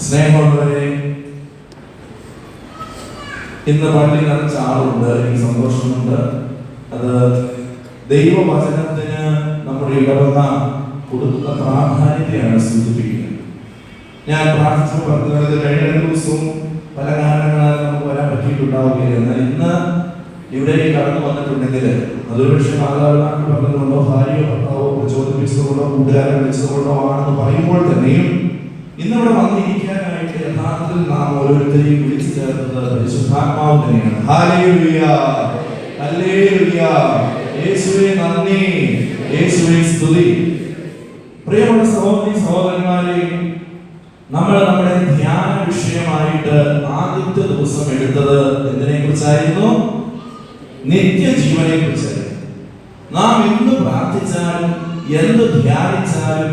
സ്നേഹമുള്ളവരെ, ഇന്ന് പള്ളി നിറച്ച ആളുണ്ട്. എനിക്ക് സന്തോഷമുണ്ട്. അത് ദൈവവചനത്തിന് നമ്മുടെ ഇടവക കൊടുക്കുന്ന പ്രാധാന്യത്തെയാണ് സൂചിപ്പിക്കുന്നത്. ഞാൻ പ്രാർത്ഥിച്ചു പറഞ്ഞത് കഴിഞ്ഞ ദിവസവും പല കാരണങ്ങളാൽ നമുക്ക് വരാൻ പറ്റിയിട്ടുണ്ടാവുകയില്ല. എന്നാൽ ഇന്ന് ഇവിടെ കടന്നു വന്നിട്ടുണ്ടെങ്കിൽ അതൊരു പക്ഷേ മാതാപിതാക്കൾ പറഞ്ഞതുകൊണ്ടോ ഭാര്യയോ ഭർത്താവോ പ്രചോദിപ്പിച്ചതുകൊണ്ടോ കൂട്ടുകാരെ വിളിച്ചതുകൊണ്ടോ ആണെന്ന് പറയുമ്പോൾ തന്നെയും ഇന്നിവിടെ വന്നിരിക്കാനായിട്ട് യഥാർത്ഥത്തിൽ നാം ഓരോരുത്തരെയും വിളിച്ചു ചേർത്തത് പരിശുദ്ധാത്മാവ് തന്നെയാണ്. Hallelujah, hallelujah. യേശുവേ നന്ദി, യേശുവേ സ്തുതി. പ്രിയമുള്ള സഹോദരി സഹോദരന്മാരെ, നമ്മൾ നമ്മുടെ ധ്യാന വിഷയമായിട്ട് ആദ്യത്തെ ദിവസം എടുത്തത് എന്തിനെ കുറിച്ചായിരുന്നു? നിത്യജീവനെ കുറിച്ചായിരുന്നു. നാം എന്ത് പ്രാർത്ഥിച്ചാലും എന്ത് ധ്യാനിച്ചാലും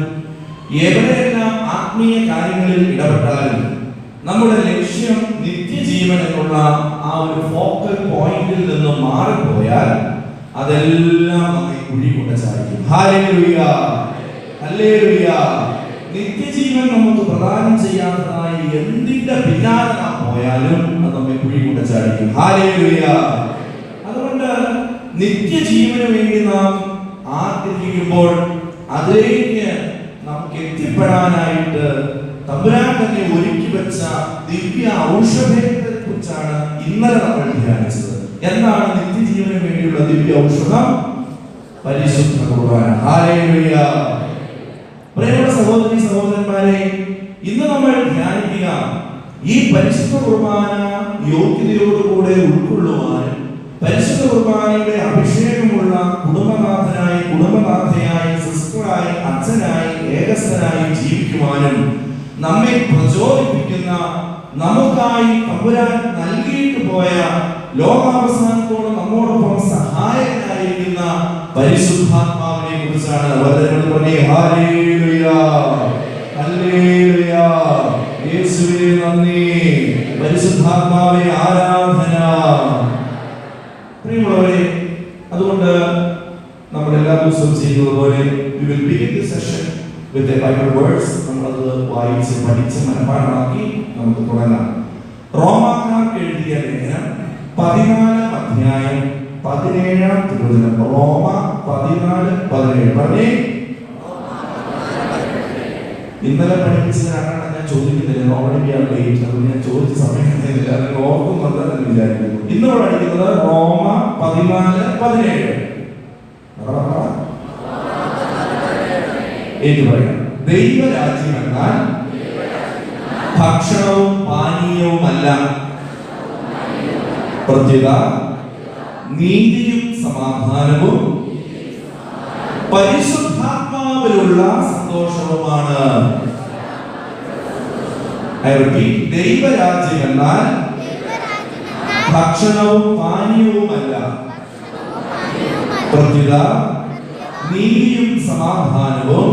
എവിടെയെല്ലാം ആത്മീയ കാര്യങ്ങളിൽ ഇടപെട്ടാലും നമ്മുടെ ലക്ഷ്യം നിത്യജീവൻ എന്നുള്ള ആ ഒരു ഫോക്കൽ പോയിന്റിൽ നിന്ന് മാറിപ്പോയാൽ അതെല്ലാം നമ്മെ കുഴി കൊണ്ട് ചാടിക്കും. Hallelujah, hallelujah. നിത്യജീവൻ നമുക്ക് പ്രദാനം ചെയ്യാത്തതായി എന്തിന്റെ പിന്നാലെ നാം പോയാലും അത് നമ്മെ കുഴി കൊണ്ട് ചാടിക്കും. ഹല്ലേലൂയ. അതുകൊണ്ട് നിത്യജീവന് വേണ്ടി നാം ആഗ്രഹിക്കുമ്പോൾ അതിലേക്ക് നമുക്ക് എത്തിപ്പെടാനായിട്ട് തമ്പുരാൻ തന്നെ ഒരുക്കി വെച്ച ദിവ്യ ഔഷധത്തെ കുറിച്ചാണ് ഇന്നലെ നമ്മൾ ധ്യാനിച്ചത്. എന്താണ് നിത്യജീവന് വേണ്ടിയുള്ള ദിവ്യ ഔഷധം? പരിശുദ്ധ കുർബാന. ഹല്ലേലൂയ. പ്രിയമുള്ള സഹോദരി സഹോദരന്മാരെ, ഇന്ന് നമ്മൾ ധ്യാനിക്കുക ഈ പരിശുദ്ധ കുർബാന യോഗ്യതയോടുകൂടെ ഉൾക്കൊള്ളുവാനും പരിശുദ്ധ കുർബാനയുടെ അഭിഷേകമുള്ള കുടുംബനാഥനായി, കുടുംബനാഥയായി, സിസ്റ്ററായി, അച്ഛനായി, ഏകസ്ഥനായി ജീവിക്കുവാനും നമ്മെ പ്രചോദിപ്പിക്കുന്ന, നമുക്കായി തമ്പുരാൻ നൽകിയിട്ട് പോയ, ലോകാവസാനത്തോട് നമ്മോടൊപ്പം സഹായകനായിരിക്കുന്ന പരിശുദ്ധാത്മാവിനെ കുറിച്ചാണ്. Hallelujah, hallelujah. യേശുവേ നന്ദി, പരിശുദ്ധാത്മാവേ ആരാധന. പ്രിയമുള്ളവരെ, അതുകൊണ്ട് നമ്മൾ എല്ലാ ദിവസവും ചെയ്യുന്നതുപോലെ we will begin this session with the Bible words. നമ്മളത് വായിച്ച് പഠിച്ച് മനഃപാഠമാക്കി നമുക്ക് തുടങ്ങാം. റോമാക്കാർക്ക് എഴുതിയ ലേഖനം 14 അധ്യായം 17 തിരുവചനം. റോമ 14:17. പറഞ്ഞേ. ഇന്നലെ പഠിപ്പിച്ചതാണ് ഞാൻ ചോദിക്കുന്നില്ല. നോർമലി ഞാൻ ചോദിച്ച സമയം ഓർക്കും വന്നതെന്ന് വിചാരിക്കുന്നു. ഇന്ന് പഠിക്കുന്നത് റോമ 14:17. ഏറ്റു പറയാം. ദൈവരാജ്യം എന്നാൽ ഭക്ഷണവും പാനീയവുമല്ല, പ്രത്യുത നീതിയും സമാധാനവും പരിശുദ്ധാത്മാവിലുള്ള സന്തോഷവുമാണ്. ദൈവരാജ്യം എന്നാൽ ഭക്ഷണവും പാനീയവുമല്ല, പ്രത്യുത നീതിയും സമാധാനവും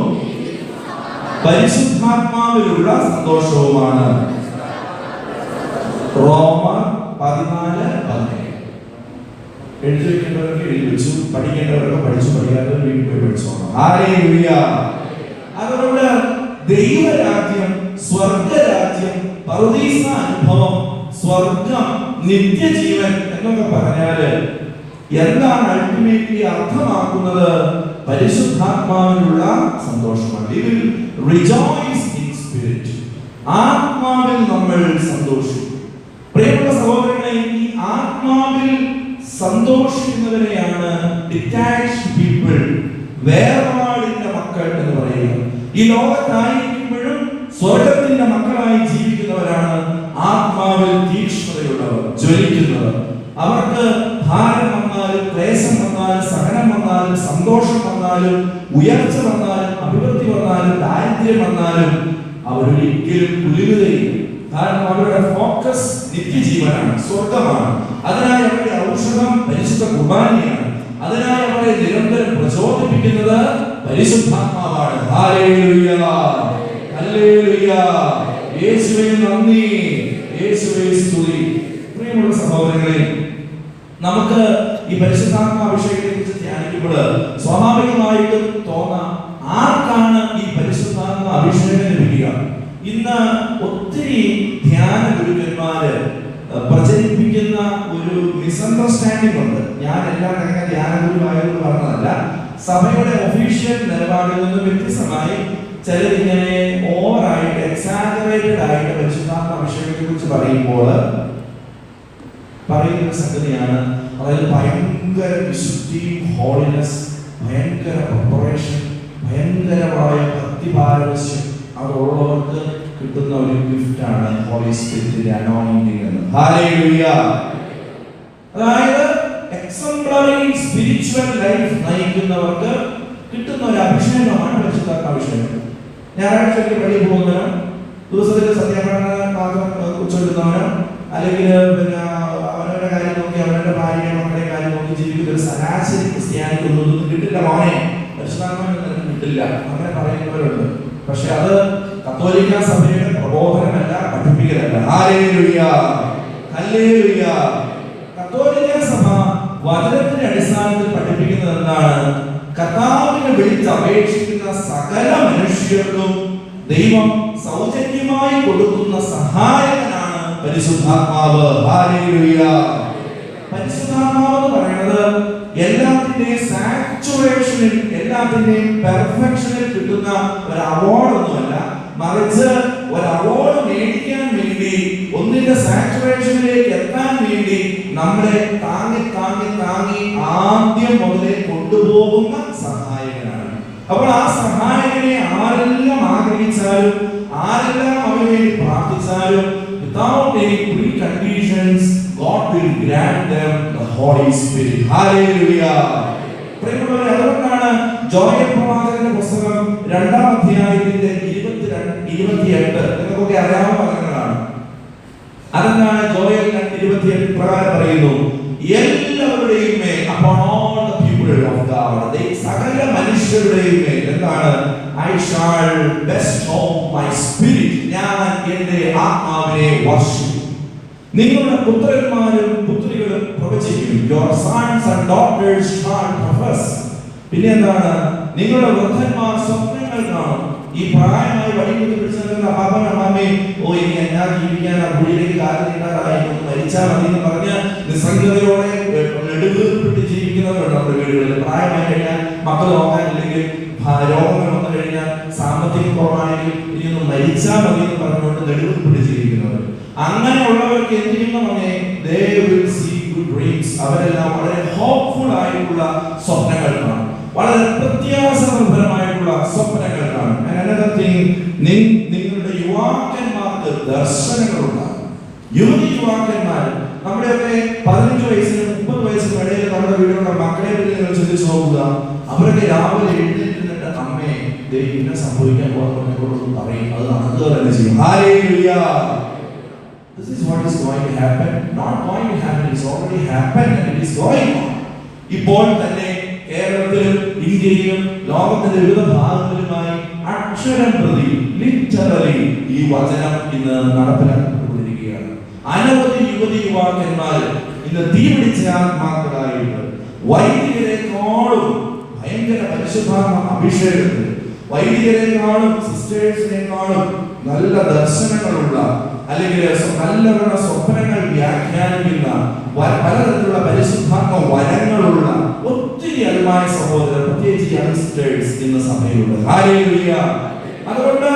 പരിശുദ്ധാത്മാവിലുള്ള സന്തോഷവുമാണ്. റോമ 14:17. എഴുതി വെക്കേണ്ടവർക്ക് എഴുതി വെച്ചു, പഠിക്കേണ്ടവരൊക്കെ പഠിച്ചു, പഠിക്കാത്തവർ വീട്ടിൽ പോയി പഠിച്ചോണം. ഹല്ലേലൂയ. അതുകൊണ്ട് ദൈവരാജ്യം, സ്വർഗരാജ്യം, പറുദീസ അനുഭവം, സ്വർഗം, നിത്യജീവൻ എന്നൊക്കെ പറഞ്ഞാല് എന്താണ് അൾട്ടിമേറ്റ്ലി അർത്ഥമാക്കുന്നത്? പരിശുദ്ധാത്മാവിലുള്ള സന്തോഷമാണ്. We will rejoice in spirit. ആത്മാവിൽ നമ്മൾ സന്തോഷിക്കും. പ്രിയമുള്ള സഹോദരങ്ങളെ, ഈ ആത്മാവിൽ സന്തോഷിക്കുന്നവരെയാണ് ഡിറ്റാച്ച്ഡ് പീപ്പിൾ, വേർപാടിന്റെ മക്കൾ എന്ന് പറയുന്നത്. ഈ ലോകത്തായിരിക്കുമ്പോഴും സ്വർഗത്തിന്റെ മക്കളായി ജീവിക്കുന്നവരാണ് ആത്മാവിൽ തീക്ഷ്ണതയുള്ളവർ, ജ്വലിക്കുന്നവർ. അവർക്ക് ഭാരം വന്നാലും, ക്ലേശം വന്നാലും, സഹനം വന്നാലും, സന്തോഷം വന്നാലും, ഉയർച്ച വന്നാലും, അഭിവൃദ്ധി വന്നാലും, ദാരിദ്ര്യം വന്നാലും അവരൊരിക്കലും കുലുങ്ങുകയില്ല. കാരണം അവരുടെ ഫോക്കസ് നിത്യജീവനാണ്, സ്വർഗമാണ്. അതിനായി അവരുടെ ഔഷധം പരിശുദ്ധ കുർബാനയാണ്. അതിനായി അവരെ നിരന്തരം പ്രചോദിപ്പിക്കുന്നത് പരിശുദ്ധാത്മാവാണ്. Hallelujah, hallelujah. യേശുവേ നന്ദി, യേശുവേ സ്തുതി. പ്രിയമുള്ള സഹോദരങ്ങളെ, നമുക്ക് ഈ പരിശുദ്ധാത്മാഭിഷേകത്തെ കുറിച്ച് ധ്യാനിക്കുമ്പോൾ സ്വാഭാവികമായിട്ടും തോന്നാം, ആർക്കാണ് ഈ പരിശുദ്ധാത്മ അഭിഷേകം ലഭിക്കുക? ഇന്ന് ഒത്തിരി ധ്യാന ഗുരുക്കന്മാര് പ്രചരിപ്പിക്കുന്ന ഒരു മിസ്അണ്ടർസ്റ്റാൻഡിംഗ് ഉണ്ട്. ഞാൻ എല്ലാം അങ്ങനെ ധ്യാന ഗുരുവായെന്ന് പറഞ്ഞതല്ല. സഭയുടെ ഒഫീഷ്യൽ നിലപാടിൽ നിന്ന് വ്യത്യസ്തമായി ചിലരിങ്ങനെ ഓവറായിട്ട് എക്സാജറേറ്റഡ് ആയിട്ട് പരിശുദ്ധാത്മ അഭിഷേകത്തെ കുറിച്ച് പറയുമ്പോൾ പറയുന്ന ഒരു സംഗതിയാണ്, അതായത് ഭയങ്കര വിശുദ്ധിയും ഹോളിനെസ്, ഭയങ്കര പ്രിപ്പറേഷൻ, ഭയങ്കരമായ ഭക്തിപാരവശ്യം അതുള്ളവർക്ക് കിട്ടുന്ന ഒരു ഗിഫ്റ്റാണ് ഹോളി സ്പിരിറ്റിന്റെ അനോയിന്റിംഗ് എന്ന്. ഹല്ലേലൂയ. അതായത് എക്സംപ്ലറി സ്പിരിച്വൽ ലൈഫ് നയിക്കുന്നവർക്ക് കിട്ടുന്ന ഒരു അഭിഷേകമാണ് പരിശുദ്ധാത്മ അഭിഷേകം. ഞായറാഴ്ചയ്ക്ക് പള്ളിയിൽ പോകുന്നവനും ദിവസത്തിൽ സത്യാഗ്രഹ മാത്രം ഉച്ചെടുക്കുന്നവനും അല്ലെങ്കിൽ പിന്നെ അവനവന്റെ കാര്യം നോക്കി അവനവന്റെ ഭാര്യ മക്കളുടെ കാര്യം നോക്കി ജീവിക്കുന്ന ഒരു ശരാശരി ക്രിസ്ത്യാനിക്ക് ഒന്നും കിട്ടില്ല. മോനെ പരിശുദ്ധാത്മാവിന് കിട്ടില്ല അങ്ങനെ പറയുന്നവരുണ്ട്. പക്ഷെ അത് കത്തോലിക്ക സഭയുടെ പ്രബോധനമല്ല, പഠിപ്പിക്കലല്ല. Hallelujah, hallelujah. കത്തോലിക്ക സഭ വചനത്തിന്റെ അടിസ്ഥാനത്തിൽ പഠിപ്പിക്കുന്നത് എന്താണ്? കർത്താവിനെ വിളിച്ചപേക്ഷിക്കുന്ന സകല മനുഷ്യർക്കും ദൈവം സൗജന്യമായി കൊടുക്കുന്ന സഹായകനാണ് പരിശുദ്ധാത്മാവ്. ഹല്ലേലൂയ. പരിശുദ്ധാത്മാവ് എന്ന് പറയുന്നത് എല്ലാത്തിന്റെയും സാച്ചുറേഷനിൽ, എല്ലാത്തിന്റെയും പെർഫെക്ഷനിൽ കിട്ടുന്ന ഒരു അവാർഡൊന്നുമല്ല, മറിച്ച് ഒരു അവാർഡ് മേടിക്കാൻ വേണ്ടി, ഒന്നിന്റെ സാച്ചുറേഷനിലേക്ക് എത്താൻ വേണ്ടി നമ്മളെ താങ്ങി താങ്ങി താങ്ങി ആദ്യം മുതലേ കൊണ്ടുപോകുന്ന സഹായകനാണ്. അപ്പോൾ ആ സഹായകനെ ആരെല്ലാം ആഗ്രഹിച്ചാലും ആരെല്ലാം അവന് വേണ്ടി പ്രാർത്ഥിച്ചാലും without any preconditions God will grant them the Holy Spirit. Hallelujah. പ്രിയമുള്ളവരെ, അതുകൊണ്ടാണ് ജോയൽ പ്രവാചകന്റെ പുസ്തകം 2-ാം അധ്യായത്തിന്റെ 22-28 നിങ്ങൾക്കൊക്കെ അറിയാവുന്ന വചനങ്ങളാണ്. അതെന്താണ്? ജോയൽ 2:28 പ്രകാരം പറയുന്നു, എല്ലാവരുടെയും മേൽ, upon all the people of God, സകല മനുഷ്യരുടെയും മേൽ എന്താണ്? I shall bestow my spirit. ഞാൻ എന്റെ ആത്മാവിനെ വർഷിക്കും. നിങ്ങളുടെ പുത്രന്മാരും പുത്രികളും പ്രവചിക്കും. Your sons and daughters shall prophesy. പിന്നെ എന്താണ്? നിങ്ങളുടെ വൃദ്ധന്മാർ സ്വപ്നങ്ങൾ കാണും. ഈ പ്രായമായി വടികുത്തി പിടിച്ചിരുന്ന അപ്പാപ്പൻ അമ്മാമ്മയും ഓ ഇനി എന്നാ ജീവിക്കാനാ, കുഴിയിലേക്ക് കാലം നീട്ടാറായി, മരിച്ചാൽ മതി എന്ന് പറഞ്ഞ് നിസ്സംഗതയോടെ നെടുവീർപ്പിട്ട് ജീവിക്കുന്നവരുണ്ട് നമ്മുടെ വീടുകളിൽ. പ്രായമായി കഴിഞ്ഞാൽ മക്കൾ നോക്കാനില്ലെങ്കിൽ, രോഗങ്ങൾ വന്നു കഴിഞ്ഞാൽ, സാമ്പത്തികം കുറവാണെങ്കിൽ ഇനിയൊന്നും മരിച്ചാൽ മതി എന്ന് പറഞ്ഞുകൊണ്ട് നെടുവീർപ്പിട്ട് ജീവിക്കുന്നവർ. അങ്ങനെയുള്ളവർക്ക് എന്ത് ചെയ്യുന്നേ? they will see good dreams. അവരെല്ലാം വളരെ ഹോപ്പ്ഫുൾ ആയിട്ടുള്ള സ്വപ്നങ്ങൾ കാണും, വളരെ പ്രത്യാശാപരമായിട്ടുള്ള സ്വപ്നങ്ങൾ കാണും. another thing, നിങ്ങളുടെ യുവാക്കന്മാർക്ക് ദർശനങ്ങളുണ്ടാകും. യുവതിയുവാക്കന്മാർ, നമ്മുടെയൊക്കെ 15 വയസ്സിനും 30 വയസ്സിനും ഇടയിൽ നമ്മുടെ വീടുകളുടെ മക്കളെ പറ്റി നിങ്ങൾ ചിന്തിച്ചു നോക്കുക. അവരൊക്കെ രാവിലെ എഴുന്നേറ്റിട്ട് അമ്മേ ഇന്ന സംഭവിക്കാൻ പോകുന്നതിനോടൊന്നും പറയും, അത് നടക്കുക തന്നെ ചെയ്യും. Hallelujah. This is what is going to happen. Not going to happen, it's already happened and it is going on. ഇപ്പോൾ തന്നെ കേരളത്തിലും ഇന്ത്യയിലും ലോകത്തിന്റെ വിവിധ ഭാഗങ്ങളിലുമായി അക്ഷരം പ്രതി ലിറ്ററലി ഈ വചനം ഇന്ന് നടപ്പിലാക്കപ്പെട്ടുകൊണ്ടിരിക്കുകയാണ്. അനവധി യുവതി യുവാക്കന്മാർ ഇന്ന് തീപിടിച്ച ആത്മാക്കളായിട്ട് വൈദികരെക്കാളും ഭയങ്കര പരിശുദ്ധാത്മ അഭിഷേകത്തിൽ, വൈദികരെക്കാളും സിസ്റ്റേഴ്സിനെക്കാളും നല്ല ദർശനങ്ങളുള്ള, അല്ലെങ്കിൽ നല്ലവരുടെ സ്വപ്നങ്ങൾ വ്യാഖ്യാനിക്കുന്ന, പലതരത്തിലുള്ള പരിശുദ്ധാത്മ വരങ്ങളുള്ള ഒത്തിരി അൽമായ സഹോദരർ, പ്രത്യേകിച്ച് യങ്സ്റ്റേഴ്സ് ഇന്ന് സഭയിലുണ്ട്. ഹല്ലേലൂയ. അതുകൊണ്ട്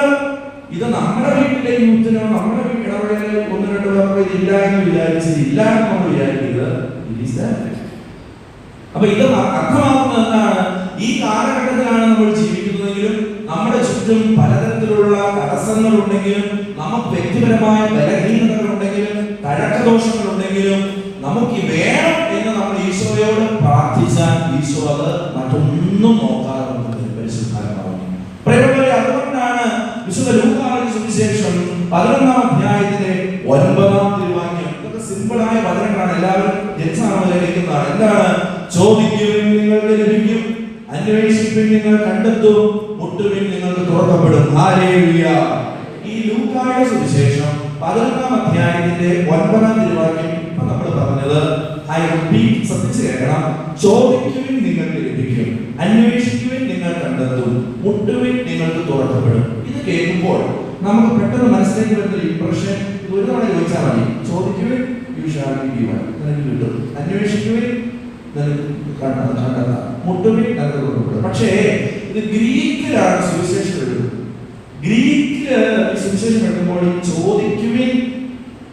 ഇത് നമ്മുടെ വീട്ടിലെ യൂത്തിനോ നമ്മുടെ ഇടവകയിലെ 1-2 പേർക്ക് ഇതില്ല എന്ന് വിചാരിച്ചില്ല എന്ന് നമ്മൾ വിചാരിക്കുന്നത്. അപ്പൊ ഇത് അർത്ഥമാക്കുന്നത് എന്താണ്? ഈ കാലഘട്ടത്തിലാണ് നമ്മൾ ജീവിക്കുന്നതെങ്കിലും നമ്മുടെ ചുറ്റും പലതരത്തിലുള്ള തടസ്സങ്ങളുണ്ടെങ്കിലും, നമുക്ക് വ്യക്തിപരമായ ബലഹീനതകളുണ്ടെങ്കിലും, തഴക്കദോഷങ്ങളുണ്ടെങ്കിലും, നമുക്ക് വേണം എന്ന് നമ്മൾ ഈശോയോട് പ്രാർത്ഥിച്ചാൽ ഈശോ അത് മറ്റൊന്നും നോക്കാതെ നമുക്ക് പരിശുദ്ധാത്മാവിനെ. പ്രിയമുള്ളവരെ, അതുകൊണ്ടാണ് വിശുദ്ധ ലൂക്കായുടെ സുവിശേഷം 11-ാം അധ്യായത്തിന്റെ 9-ാം തിരുവാക്യം, ഇതൊക്കെ സിമ്പിളായ വചനങ്ങളാണ്, എല്ലാവരും ജനിച്ചാണെന്നതാണ്. എന്താണ്? ചോദിക്കുവിൻ നിങ്ങൾക്ക് ലഭിക്കും, അന്വേഷിപ്പിൻ നിങ്ങൾ കണ്ടെത്തും, മുട്ടുവിൻ നിങ്ങൾക്ക് തുറക്കപ്പെടും. ഹല്ലേലൂയ. ഈ ലൂക്കായുടെ സുവിശേഷം 11-ാം അധ്യായത്തിന്റെ 9-ാം തിരുവാക്യം ഇപ്പൊ നമ്മൾ പറഞ്ഞത് ഐ റിപ്പീറ്റ്, ശ്രദ്ധിച്ച് കേൾക്കണം. ചോദിക്കുവിൻ നിങ്ങൾക്ക് ലഭിക്കും, അന്വേഷിക്കുവിൻ നിങ്ങൾ കണ്ടെത്തും, മുട്ടുവിൻ നിങ്ങൾക്ക് തുറക്കപ്പെടും. ഇത് കേൾക്കുമ്പോൾ നമുക്ക് പെട്ടെന്ന് മനസ്സിലേക്ക് വരുന്ന ഇംപ്രഷൻ ഒരു തവണ ചോദിച്ചാൽ മതി. ചോദിക്കുവിൻ, യു ഷാൽ ബി ഗിവൻ, നിനക്ക് കിട്ടും. അന്വേഷിക്കുവിൻ, നിനക്ക് കണ്ടെത്താം. മുട്ടുവിൻ, നിനക്ക് കൊടുക്കപ്പെടും. പക്ഷേ ഇത് ഗ്രീക്കിലാണ് സുവിശേഷം എഴുതുന്നത്. ഗ്രീക്കില് സുവിശേഷം എഴുതുമ്പോൾ ചോദിക്കുവിൻ,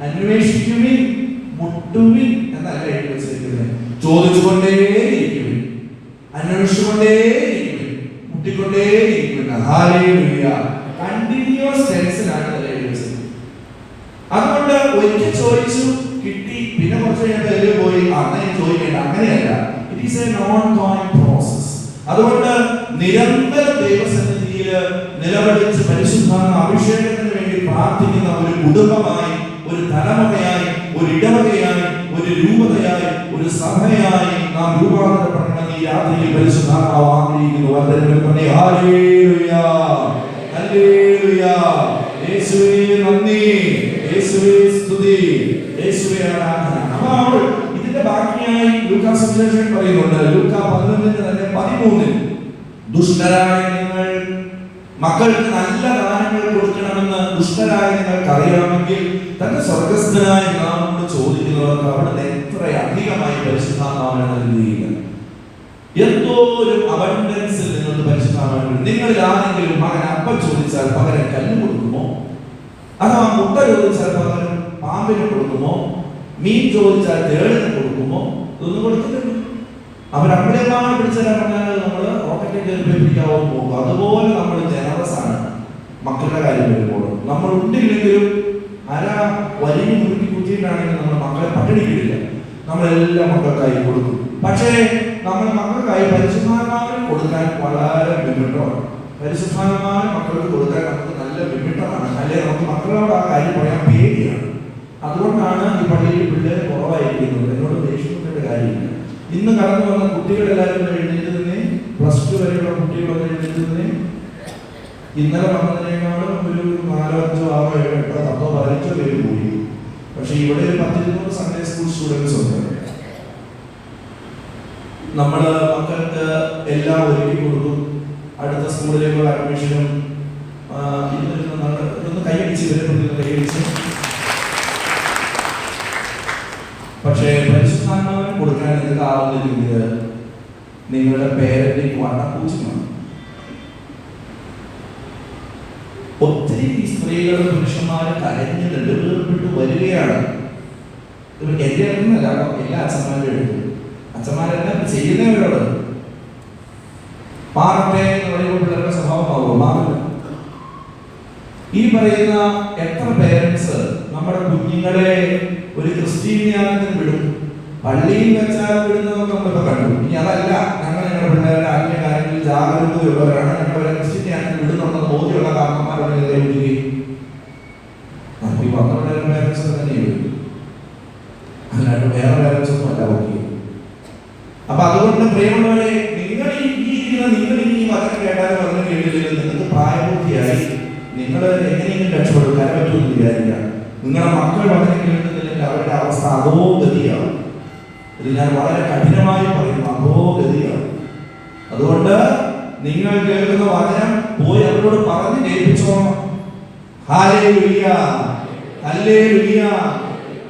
അന്വേഷിക്കുവിൻ, മുട്ടുവിൻ എന്നല്ല എഴുതി വെച്ചിരിക്കുന്നത്. ചോദിച്ചുകൊണ്ടേയിരിക്കുവിൻ, അന്വേഷിച്ചുകൊണ്ടേയിരിക്കുവിൻ, മുട്ടിക്കൊണ്ടേയിരിക്കുവിൻ. ഹല്ലേലൂയ. കണ്ടിന്യൂസ് ടെൻസിലാണ് എഴുതി വെച്ചത്. അതുകൊണ്ട് ഒരിക്കൽ ചോദിച്ചു, കിട്ടി, പിന്നെ കുറച്ച് കഴിഞ്ഞപ്പോൾ പോയി അങ്ങനെ ചോദിക്കേണ്ട, അങ്ങനെയല്ല. It is N ongoing process. അതുകൊണ്ട് നിരന്തരം ദൈവസന്നിധിയിൽ നിലവിളിച്ച് പരിശുദ്ധാത്മ അഭിഷേകത്തിന് വേണ്ടി പ്രാർത്ഥിക്കുന്ന ഒരു കുടുംബമായി, ഒരു തലമുറയായി, ഒരു ഇടവകയായി, ഒരു രൂപതയായി, ഒരു സഭയായി നാം രൂപാന്തരപ്പെടണമെന്ന് ഈ രാത്രിയിൽ പരിശുദ്ധാത്മാവ് ആഗ്രഹിക്കുന്നു. Hallelujah, hallelujah. യേശുവേ നന്ദി, യേശുവേ സ്തുതി, യേശുവേ ആരാധന. അപ്പോൾ ഇതിന്റെ ബാക്കിയായി ലൂക്കാ സുവിശേഷൻ പറയുന്നുണ്ട്. ലൂക്കാ 11 തന്നെ 13 ദുഷ്ടരായ നിങ്ങൾ മക്കൾക്ക് നല്ല ദാനങ്ങൾ കൊടുക്കണമെന്ന് ദുഷ്ടരായ നിങ്ങൾക്ക് അറിയാമെങ്കിൽ തന്റെ സ്വർഗസ്ഥനായ നാമോട് ചോദിക്കുന്നവർക്ക് അവിടുന്ന് എത്ര അധികമായി പരിശുദ്ധാത്മാവിനെ നൽകുകയില്ല. എന്തോരം അബണ്ടൻസിൽ നിങ്ങൾക്ക് പരിശുദ്ധാത്മാവിനെ. നിങ്ങളിൽ ആരെങ്കിലും മകൻ അപ്പം ചോദിച്ചാൽ പകരം കല്ല് കൊടുക്കുമോ? അഥവാ മുട്ട ചോദിച്ചാൽ പകരം പാമ്പിന് കൊടുക്കുമോ? മീൻ ചോദിച്ചാൽ തേളിന് കൊടുക്കുമോ? ഇതൊന്നും കൊടുക്കുന്നില്ല. അവരവിടെയാണ് പിടിച്ചാൽ പറഞ്ഞാൽ നമ്മൾ റോക്കറ്റ് കയറി പിടിക്കാവോ പോകും. അതുപോലെ നമ്മൾ ജനറസ് ആണ് മക്കളുടെ കാര്യം വരുമ്പോൾ. നമ്മൾ ഉണ്ടില്ലെങ്കിലും അര വലിയ മുറുക്കി കുത്തിയിട്ടാണെങ്കിൽ നമ്മൾ മക്കളെ പട്ടിണിക്കില്ല. നമ്മളെല്ലാം മക്കൾക്കായി കൊടുക്കും. പക്ഷേ നമ്മൾ മക്കൾക്കായി പരിശുദ്ധാത്മാവിന് കൊടുക്കാൻ വളരെ വിമിട്ടമാണ്. പരിശുദ്ധാത്മാവിന് മക്കൾക്ക് കൊടുക്കാൻ നമുക്ക് നല്ല വിമിട്ടമാണ്. അല്ലെ നമുക്ക് മക്കളോട് ആ കാര്യം പറയാൻ പേടിയാണ്. അതുകൊണ്ടാണ് ഈ പള്ളിയിൽ പിള്ളേർ കുറവായിരിക്കുന്നത്. എന്നോട് ദേഷ്യപ്പെട്ട കാര്യമില്ല. ഇന്ന് കടന്നു വന്ന കുട്ടികളെല്ലാവരും എഴുന്നേറ്റതിനെ, +2 വരെയുള്ള കുട്ടികളൊക്കെ എഴുന്നേറ്റതിനെ ഇന്നലെ വന്നതിനേക്കാളും ഒരു 4, 5, 6, 7, 8, 10, 15 പേര് കൂടി. പക്ഷെ ഇവിടെ ഒരു 10-20 സൺഡേ സ്കൂൾ സ്റ്റുഡൻസ് ഉണ്ട്. നമ്മൾ മക്കൾക്ക് എല്ലാം ഒരുക്കി കൊടുക്കും. അടുത്ത സ്കൂളിലേക്കുള്ള അഡ്മിഷനും ഇതൊന്ന് കൈയടിച്ച് ഇവരെ കൈയടിച്ച്. പക്ഷേ പരിശുദ്ധാത്മാവിന് കൊടുക്കാൻ നിങ്ങൾക്ക് ആവുന്നില്ലെങ്കിൽ നിങ്ങളുടെ പേരന്റിങ് വട്ടപ്പൂച്ചമാണ്. ഒത്തിരി സ്ത്രീകളും പുരുഷന്മാരും കരഞ്ഞ് നെടുവേർപ്പിട്ട് വരികയാണ്. എന്റെ അടുത്തുനിന്നല്ല, എല്ലാ അച്ഛന്മാരുടെ എടുത്തു. അച്ഛന്മാരെല്ലാം ചെയ്യുന്നവരോട് മാറട്ടെ എന്ന് പറയുമ്പോൾ പിള്ളേരുടെ സ്വഭാവമാകുമോ? മാറില്ല. ഈ പറയുന്ന എത്ര പേരൻസ് നമ്മുടെ കുഞ്ഞുങ്ങളെ ഒരു ക്രിസ്ത്യനിയാനത്തിന് വിടും? പള്ളിയിൽ വെച്ചാൽ വിടുന്നതൊക്കെ നമ്മളിപ്പോൾ കണ്ടു. ഇനി അതല്ല, ഞങ്ങളുടെ പിള്ളേരുടെ ആത്മീയ കാര്യങ്ങളിൽ ജാഗരൂകതയുള്ളവരാണ്, ഞങ്ങളെ ക്രിസ്ത്യനിയാനത്തിന് വിടുന്നുണ്ടെന്ന് ബോധ്യമുള്ള കാരണന്മാരുടെ വിടുകയും നമുക്ക് ഈ 12 പേരൻസ് തന്നെ വിടും. അല്ലാണ്ട് വേറെ പേരൻസ് ഒന്നും അല്ല ഓക്കെ. അപ്പൊ അതുകൊണ്ട് പ്രിയമുള്ളവരെ, നിങ്ങൾ ഈ വചനം കേട്ടാലും വചനം കേട്ടില്ലെങ്കിൽ നിങ്ങൾക്ക് പ്രായപൂർത്തിയായി. നിങ്ങൾ എങ്ങനെയെങ്കിലും രക്ഷപ്പെടും, കരപറ്റുമെന്ന് വിചാരിക്കുക. നിങ്ങളുടെ മക്കൾ വചനം കേൾക്കുന്നില്ലെങ്കിൽ അവരുടെ അവസ്ഥ അതോ ഗതിയാവും. ഇത് ഞാൻ വളരെ കഠിനമായി പറയുന്നു, അതോ ഗതിയാവും. അതുകൊണ്ട് നിങ്ങൾ കേൾക്കുന്ന വചനം പോയി അവരോട് പറഞ്ഞ് കേൾപ്പിച്ചോണം. Hallelujah, hallelujah.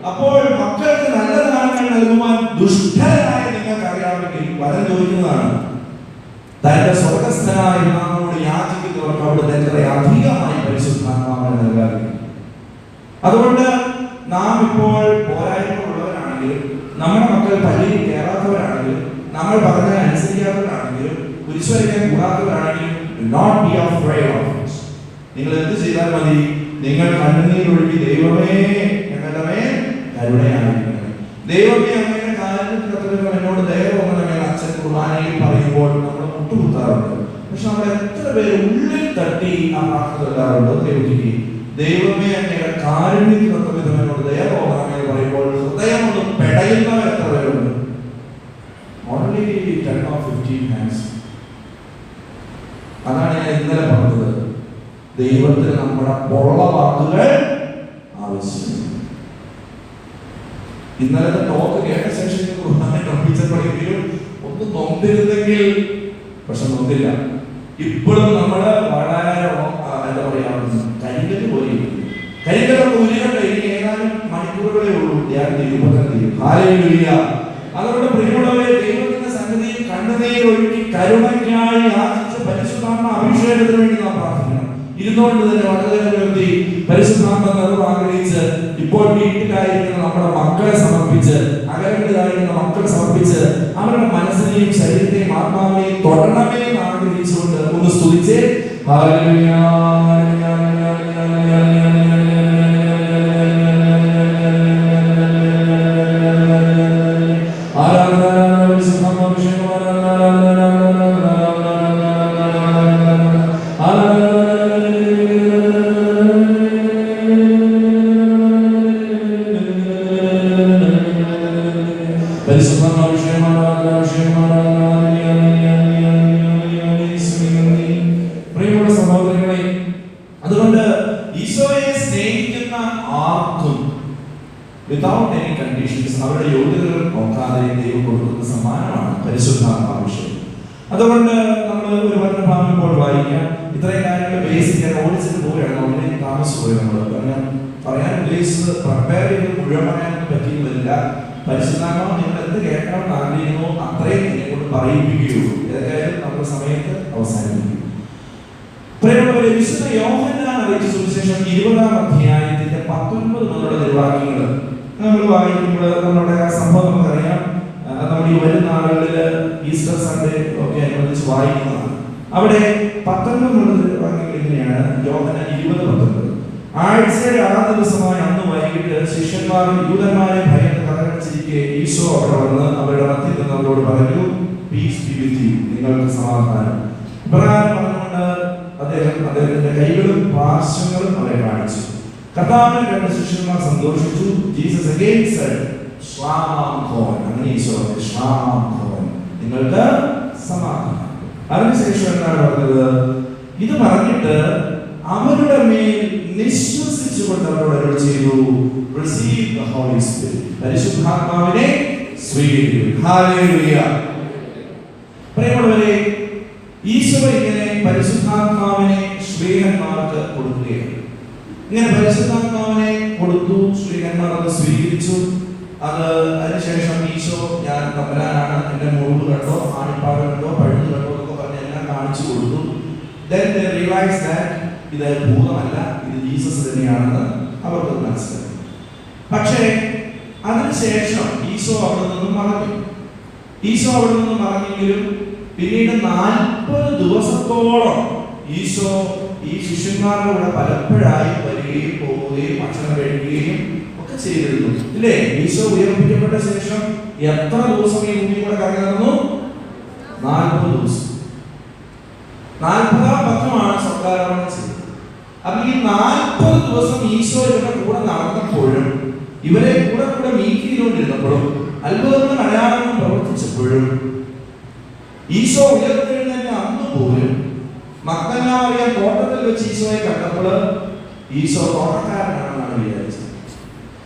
അപ്പോൾ മക്കൾക്ക് നല്ല ദാനങ്ങൾ നൽകുവാൻ ദുഷ്ടരായ നിങ്ങൾക്ക് അറിയാമെങ്കിൽ വചനം ചോദിക്കുന്നതാണ്. തന്റെ സ്വർഗസ്ഥനായ നാമോട് യാചിക്കുന്നവർക്ക് അവിടുന്ന് എത്ര അധികമായി പരിശുദ്ധാത്മാവിനെ നൽകാറുണ്ട്. അതുകൊണ്ട് നാം ഇപ്പോൾ പോരായ്മകളുള്ളവരാണെങ്കിലും, നമ്മുടെ മക്കൾ പള്ളിയിൽ കയറാത്തവരാണെങ്കിലും, നമ്മൾ പറഞ്ഞാൽ അനുസരിക്കാത്തവരാണെങ്കിലും, കുരിശുവരയ്ക്കാൻ കൂടാത്തവരാണെങ്കിലും, not be afraid of it. നിങ്ങൾ എന്ത് ചെയ്താൽ മതി? നിങ്ങൾ കണ്ണുനീരൊഴുകി ദൈവമേ ഞങ്ങളുടെ മേൽ കരുണയായിരിക്കണമേ, ദൈവമേ അങ്ങയുടെ കാര്യത്തിൽ എന്നോട് ദയ തോന്നണമേ. അച്ഛൻ കുർബാനയിൽ പറയുമ്പോൾ നമ്മൾ മുട്ടുകുത്താറുണ്ട്. പക്ഷെ നമ്മൾ എത്ര പേര് ഉള്ളിൽ തട്ടി ആ പ്രാർത്ഥന ചൊല്ലാറുണ്ട്? ദൈവമേ അങ്ങയുടെ കാരുണ്യത്തിനൊത്ത വിധം എന്നോട് ദയ തോന്നണമേ എന്ന് പറയുമ്പോൾ ഹൃദയം ഒന്ന് പെടയുന്നവർ എത്ര പേരുണ്ട്? Only 10 or 15 hands. അതാണ് ഞാൻ ഇന്നലെ പറഞ്ഞത്. ദൈവത്തിന് നമ്മുടെ പൊള്ള വാക്കുകൾ ആവശ്യമാണ്. ഇന്നലത്തെ ടോക്ക് കേട്ട ശേഷം ടീച്ചർ പഠിപ്പിക്കും ഒന്ന് നൊന്തിരുന്നെങ്കിൽ, പക്ഷെ നൊന്തില്ല. ഇപ്പോഴും നമ്മള് വളരെ എന്താ പറയാ കരിങ്കല്ല് പോലെ. കരിങ്കല്ലൊക്കെ ഉരുകട്ടെ, ഇനി ഏതാനും മണിക്കൂറുകളേ ഉള്ളൂ ധ്യാനം തീരും. ഹല്ലേലൂയ. അതുകൊണ്ട് പ്രിയമുള്ളവരെ, ദൈവത്തിന്റെ സന്നിധിയിൽ കണ്ണുനീർ ഒഴുക്കി കരുണയ്ക്കായി യാചിച്ച് പരിശുദ്ധാത്മ അഭിഷേകത്തിന് വേണ്ടി നാം പ്രാർത്ഥിക്കണം. ഇരുന്നുകൊണ്ട് തന്നെ വളരെ ഉയർത്തി പരിശുദ്ധാത്മ നിറവ് ആഗ്രഹിച്ച് ഇപ്പോൾ വീട്ടിലായിരിക്കുന്ന നമ്മുടെ മക്കളെ സമർപ്പിച്ച്, അകലങ്ങളിലായിരിക്കുന്ന മക്കളെ സമർപ്പിച്ച് അവരുടെ മനസ്സിനെയും ശരീരത്തെയും ആത്മാവിനെയും തൊടണമേ എന്ന് ആഗ്രഹിച്ചുകൊണ്ട് ഒന്ന് സ്തുതിച്ച് ഹല്ലേലൂയ. അതുകൊണ്ട് ഈശോയെ സ്നേഹിക്കുന്ന ആർക്കും വിതൗട്ട് എനി കണ്ടീഷൻസ് അവരുടെ യോഗ്യതകൾ നോക്കാതെ ദൈവം കൊടുക്കുന്ന സമ്മാനമാണ് പരിശുദ്ധാത്മാഭിഷേകം. അതുകൊണ്ട് നമ്മൾ ഒരു വചനഭാഗം ഇപ്പോൾ വായിക്കാം. ഇത്രയും കാര്യങ്ങൾ ബേസിക് ഓടിച്ചിട്ട് പോവുകയാണ്. ഓൾറെഡി താമസിച്ചു പോയി. നമ്മൾ ഞാൻ പറയാൻ ഉദ്ദേശിച്ചത് പ്രിപ്പയർ ചെയ്ത് മുഴുവൻ പറയാൻ പറ്റിയില്ല. പരിശുദ്ധാത്മാവ് നിങ്ങൾ എന്ത് കേൾക്കണമെന്ന് ആഗ്രഹിക്കുന്നു അത്രയും നിന്നെ കൊണ്ട് പറയിപ്പിക്കുകയുള്ളൂ. ഏതായാലും നമ്മുടെ സമയത്ത് അവസാനിപ്പിക്കും. പ്രിയമുള്ളവരെ, വിശുദ്ധ യോഹന്നാൻ അറിയിച്ച സുവിശേഷം 20-ാം അധ്യായത്തിന്റെ 19 മുതലുള്ള തിരുവാക്യങ്ങൾ നമ്മൾ വായിക്കുമ്പോൾ നമ്മുടെ ആ സംഭവം നമുക്കറിയാം. നമ്മൾ ഈ വരുന്ന നാളുകളിൽ ഈസ്റ്റർ സൺഡേ ഒക്കെ അനുബന്ധിച്ച് വായിക്കുന്നതാണ്. അവിടെ 19 മുതലുള്ള തിരുവാക്യങ്ങൾ ഇങ്ങനെയാണ്. യോഹന്നാൻ 20:19. ആഴ്ചയുടെ ആ ദിവസമായ അന്ന് വൈകിട്ട് ശിഷ്യന്മാർ യൂദന്മാരെ ഭയന്ന് കഥകടിച്ചിരിക്കെ ഈശോ അവിടെ വന്ന് അവരുടെ മധ്യത്തിൽ നിന്ന് അവരോട് പറഞ്ഞു, പീസ് ബി വിത്ത് യു, നിങ്ങൾക്ക് സമാധാനം. ഇപ്രകാരം പറഞ്ഞുകൊണ്ട് അദ്ദേഹത്തിന്റെ കൈകളും പാർശ്വങ്ങളും അവരെ കാണിച്ചു. കർത്താവിനെ കണ്ട ശിഷ്യന്മാർ സന്തോഷിച്ചു. Jesus again said, "ശ്ലാം ഖോൻ." അങ്ങനെ ഈശോ ശ്ലാം ഖോൻ, നിങ്ങൾക്ക് സമാധാനം. അതിനുശേഷം എന്താണ് പറഞ്ഞത്? ഇത് പറഞ്ഞിട്ട് അവരുടെ മേൽ നിശ്വസിച്ചുകൊണ്ട് അവരോട് അരുളി ചെയ്തു, "Receive the Holy Spirit." പരിശുദ്ധാത്മാവിനെ സ്വീകരിക്കുക. ഹല്ലേലൂയ. പ്രിയമുള്ളവരെ, ഈശോ ഇങ്ങനെ പരിശുദ്ധാത്മാവിനെ ശ്രീഹന്മാർക്ക് കൊടുക്കുകയാണ്. ഇങ്ങനെ പരിശുദ്ധാത്മാവിനെ കൊടുത്തു, ശ്രീഹന്മാർ അത് സ്വീകരിച്ചു. അതിനുശേഷം ഈശോ, ഞാൻ തമ്പുരാനാണ്, എന്റെ മുറിവ് കണ്ടോ, ആണിപ്പാട് കണ്ടോ, പഴുത് കണ്ടോ എന്നൊക്കെ പറഞ്ഞ് എല്ലാം കാണിച്ചു കൊടുത്തു. Then they realized that ഇത് ഭൂതമല്ല, ഇത് ജീസസ് തന്നെയാണെന്ന് അവർക്ക് മനസ്സിലായി. പക്ഷേ അതിനുശേഷം ഈശോ അവിടെ നിന്നും മറഞ്ഞെങ്കിലും പിന്നീട് 40 ദിവസത്തോളം ഈശോ ഈ ശിഷ്യന്മാരുടെ കൂടെ പലപ്പോഴായി വരികയും പോവുകയും ഭക്ഷണം കഴിക്കുകയും ഒക്കെ ചെയ്തിരുന്നു. ഇല്ലേ? ഈശോ ഉയർപ്പിക്കപ്പെട്ട ശേഷം എത്ര ദിവസം ഈ ഭൂമി കൂടെ കറങ്ങി നടന്നു? 40 ദിവസം. 40-ാം പത്രമാണ് സ്വർഗ്ഗാരോഹണം ചെയ്തത്. അപ്പൊ ഈ 40 ദിവസം ഈശോ ഇവരുടെ കൂടെ നടന്നപ്പോഴും, ഇവരെ കൂടെ മീറ്റ് ചെയ്തുകൊണ്ടിരുന്നപ്പോഴും, അത്ഭുതങ്ങളും അടയാളങ്ങളും പ്രവർത്തിച്ചപ്പോഴും, ഈശോ ഉയർത്തെഴുന്നേറ്റ അന്ന് പോലും മഗ്ദലനായ തോട്ടത്തിൽ വെച്ച് ഈശോയെ കണ്ടപ്പോൾ ഈശോ തോട്ടക്കാരനാണെന്നാണ് വിചാരിച്ചത്.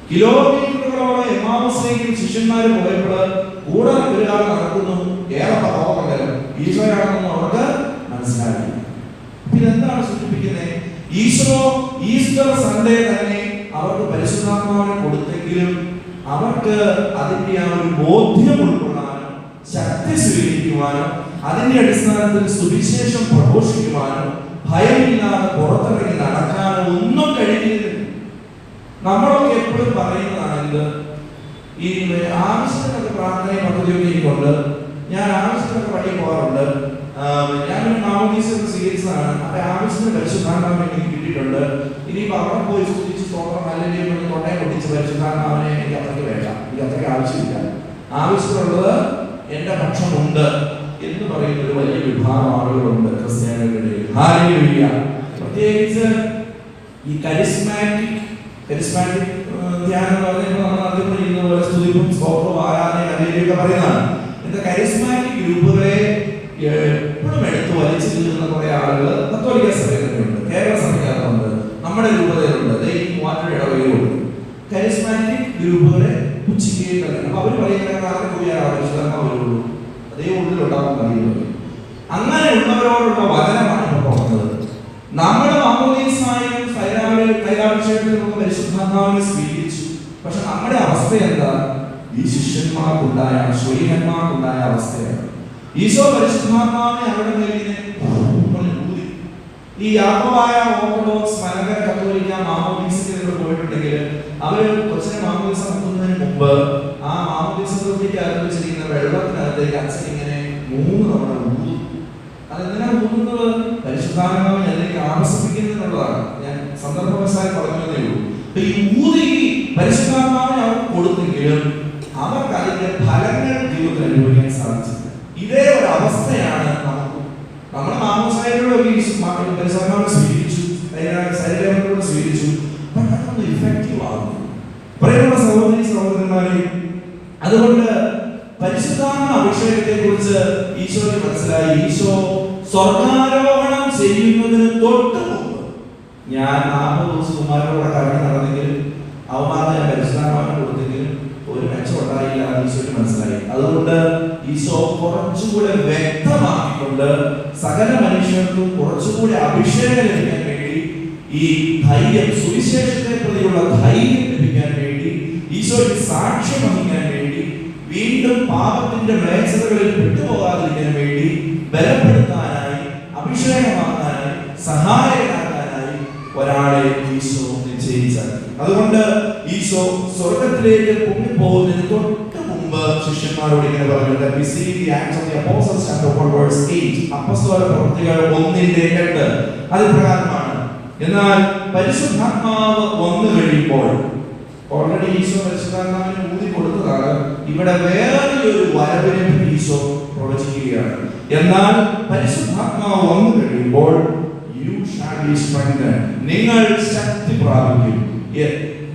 കിലോമീറ്ററുകളോളം എമ്മാവുസിലേക്ക് ശിഷ്യന്മാർ പോയപ്പോൾ കൂടെ ഒരാൾ നടക്കുന്നു, ഏറെ തോന്നണ്ടല്ലോ, ഈശോയാണെന്ന് അവർക്ക് മനസ്സിലാക്കി. ഇതെന്താണ് സൂചിപ്പിക്കുന്നത്? ഈശോ ഈസ്റ്റർ സൺഡേ തന്നെ അവർക്ക് പരിശുദ്ധാത്മാവിനെ കൊടുത്തെങ്കിലും അവർക്ക് അതിന്റെ ആ ഒരു ബോധ്യം ഉൾക്കൊള്ളാനും ശക്തി സ്വീകരിക്കുവാനും അതിന്റെ അടിസ്ഥാനത്തിൽ സുവിശേഷം പ്രഘോഷിക്കുവാനും ഭയമില്ലാതെ പുറത്തിറങ്ങി നടക്കാനും ഒന്നും കഴിഞ്ഞിരുന്നില്ല. നമ്മളൊക്കെ എപ്പോഴും പറയുന്നതാണ്, ഈ ആവശ്യത്തിനൊക്കെ പ്രാർത്ഥനയും പദ്ധതിയൊക്കെ എനിക്കുണ്ട്, ഞാൻ ആവശ്യത്തിനൊക്കെ പള്ളി പോകാറുണ്ട്, ഞാനൊരു മാമോദീസയൊക്കെ സ്വീകരിച്ചതാണ്, അപ്പൊ ആവശ്യത്തിന് പരിശുദ്ധാത്മാവിനെ എനിക്ക് കിട്ടിയിട്ടുണ്ട്, ഇനിയിപ്പോ അവിടെ പോയി സ്തുതിച്ച് സ്തോത്രം അല്ലെങ്കിൽ തൊണ്ടയെ പൊട്ടിച്ച് പരിശുദ്ധാത്മാവിനെ എനിക്ക് അത്രയ്ക്ക് വേണ്ട, എനിക്ക് അത്രയ്ക്ക് ആവശ്യമില്ല, ആവശ്യമുള്ളത് എന്റെ പക്ഷമുണ്ട് എന്ന് പറയുന്ന ഒരു വലിയ വിഭാഗം ആളുകളുണ്ട് ക്രിസ്ത്യാനികളുടെ. ഹല്ലേലൂയ. പ്രത്യേകിച്ച് ഈ കരിസ്മാറ്റിക് ധ്യാനം എന്ന് പറഞ്ഞാൽ നമ്മൾ നടത്തിക്കൊണ്ടിരിക്കുന്ന പോലെ സ്തുതിപ്പും സ്തോത്രവും ആരാധനയും ഹല്ലേലൂയൊക്കെ പറയുന്നതാണ്. ഇന്നത്തെ കരിസ്മാറ്റിക് ഗ്രൂപ്പുകളെ എപ്പോഴും എടുത്ത് വലിച്ചു തീർന്ന കുറെ ആളുകൾ കത്തോലിക്ക സഭയിലുണ്ട്, കേരള സഭയ്ക്കകത്തുണ്ട്, നമ്മുടെ രൂപതയിലുണ്ട്, മൂവാറ്റൂർ ഇടവകയിലുണ്ട്. കരിസ്മാറ്റിക് ഗ്രൂപ്പുകളെ പുച്ഛിക്കുകയും തന്നെ. അപ്പൊ അവർ പറയുന്ന വരുള്ളൂ, അതേ ഉള്ളിലുണ്ടാവാൻ കഴിയുള്ളൂ. അങ്ങനെയുള്ളവരോടുള്ള വചനമാണ് ഇപ്പോൾ പറഞ്ഞത്. നമ്മുടെ മാമോദീസായും തൈലാഭിഷേകത്തിൽ നമുക്ക് പരിശുദ്ധാത്മാവിനെ സ്വീകരിച്ചു. പക്ഷെ നമ്മുടെ അവസ്ഥ എന്താ? ഈ ശിഷ്യന്മാർക്കുണ്ടായ ശ്രീഹന്മാർക്കുണ്ടായ അവസ്ഥയാണ്. ഈശോ പരിശുദ്ധാത്മാവിനെ അവരുടെ മേലിനെ ഊതി. ഈ യാക്കോബായ ഓർത്തഡോക്സ് മലങ്കര കത്തോലിക്ക മാമോദീസത്തിൽ പോയിട്ടുണ്ടെങ്കിൽ അവര് കൊച്ചിനെ മാമോദീസ മുക്കുന്നതിന് മുമ്പ് ആ മാമോദീസ തൊട്ടിക്ക് വെച്ചിരിക്കുന്ന വെള്ളത്തിനകത്തേക്ക് അച്ഛൻ ഇങ്ങനെ 3 തവണ ഊതും. അതെന്തിനാ ഊതുന്നത്? പരിശുദ്ധാത്മാവിനെ അതിലേക്ക് ആകർഷിപ്പിക്കുന്നതിനുള്ളതാണ്. ഞാൻ സന്ദർഭവശാൽ പറഞ്ഞതേ ഉള്ളൂ. ഈ ഊതി പരിശുദ്ധാത്മാവിനെ അവർക്ക് കൊടുത്തെങ്കിലും അവർക്ക് അതിന്റെ ഫലങ്ങൾ ജീവിതത്തിൽ അനുഭവിക്കാൻ സാധിച്ചില്ല. ഇതേ ഒരു അവസ്ഥയാണ് നമുക്ക്. നമ്മുടെ മാമോദിസയിലൂടെ പരിശുദ്ധാത്മാവിനെ സ്വീകരിച്ചു, ശരീരത്തിലൂടെ സ്വീകരിച്ചു, പക്ഷെ അതൊന്നും ഇഫക്റ്റീവ് ആകുന്നു. പ്രിയമുള്ള സഹോദരി സഹോദരന്മാരെ, അതുകൊണ്ട് പരിശുദ്ധാത്മ അഭിഷേകത്തെ കുറിച്ച് ഈശോയ്ക്ക് മനസ്സിലായി. ഈശോ സ്വർഗാരോഹണം ചെയ്യുന്നതിന് തൊട്ട് മുമ്പ് ഞാൻ 40 ദിവസം കുമാരനോടെ കറങ്ങി നടന്നെങ്കിലും അവമാനം ഞാൻ പരിശുദ്ധാത്മാവിനെ കൊടുത്തെങ്കിലും ഒരു മെച്ചം ഉണ്ടായില്ല എന്ന് ഈശോയ്ക്ക് മനസ്സിലായി. അതുകൊണ്ട് ഈശോ കുറച്ചുകൂടെ വ്യക്തമാക്കിക്കൊണ്ട് സകല മനുഷ്യർക്കും കുറച്ചുകൂടെ അഭിഷേകം ലഭിക്കാൻ വേണ്ടി, ഈ ധൈര്യം, സുവിശേഷത്തെ പ്രതിയുള്ള ധൈര്യം ലഭിക്കാൻ വേണ്ടി, ഈശോയ്ക്ക് സാക്ഷ്യം വഹിക്കാൻ വേണ്ടി, വീണ്ടും പാപത്തിന്റെ മ്ലേച്ഛതകളിൽ വിട്ടുപോകാതിരിക്കാൻ വേണ്ടി ബലപ്പെടുത്താനായി, അഭിഷേകമാക്കാനായി, സഹായകനാകാനായി ഒരാളെ ഈശോ നിശ്ചയിച്ചാക്കി. അതുകൊണ്ട് ഈശോ സ്വർഗത്തിലേക്ക് പൊങ്ങിപ്പോകുന്നതിന് തൊട്ട് മുമ്പ് ശിഷ്യന്മാരോട് ഇങ്ങനെ പറഞ്ഞു. അപ്പോസ്തല പ്രവൃത്തികൾ 1:8 അത് പ്രകാരമാണ്. എന്നാൽ പരിശുദ്ധാത്മാവ് വന്നു കഴിയുമ്പോൾ, ഓൾറെഡി ഈശോ പരിശുദ്ധാത്മാവിനെ ഊതി കൊടുത്തതാണ്, ഇവിടെ വേറൊരു വരവിനെ ഈശോ പ്രവചിക്കുകയാണ്. എന്നാൽ പരിശുദ്ധാത്മാവ് വന്നു കഴിയുമ്പോൾ നിങ്ങൾ ശക്തി പ്രാപിക്കും.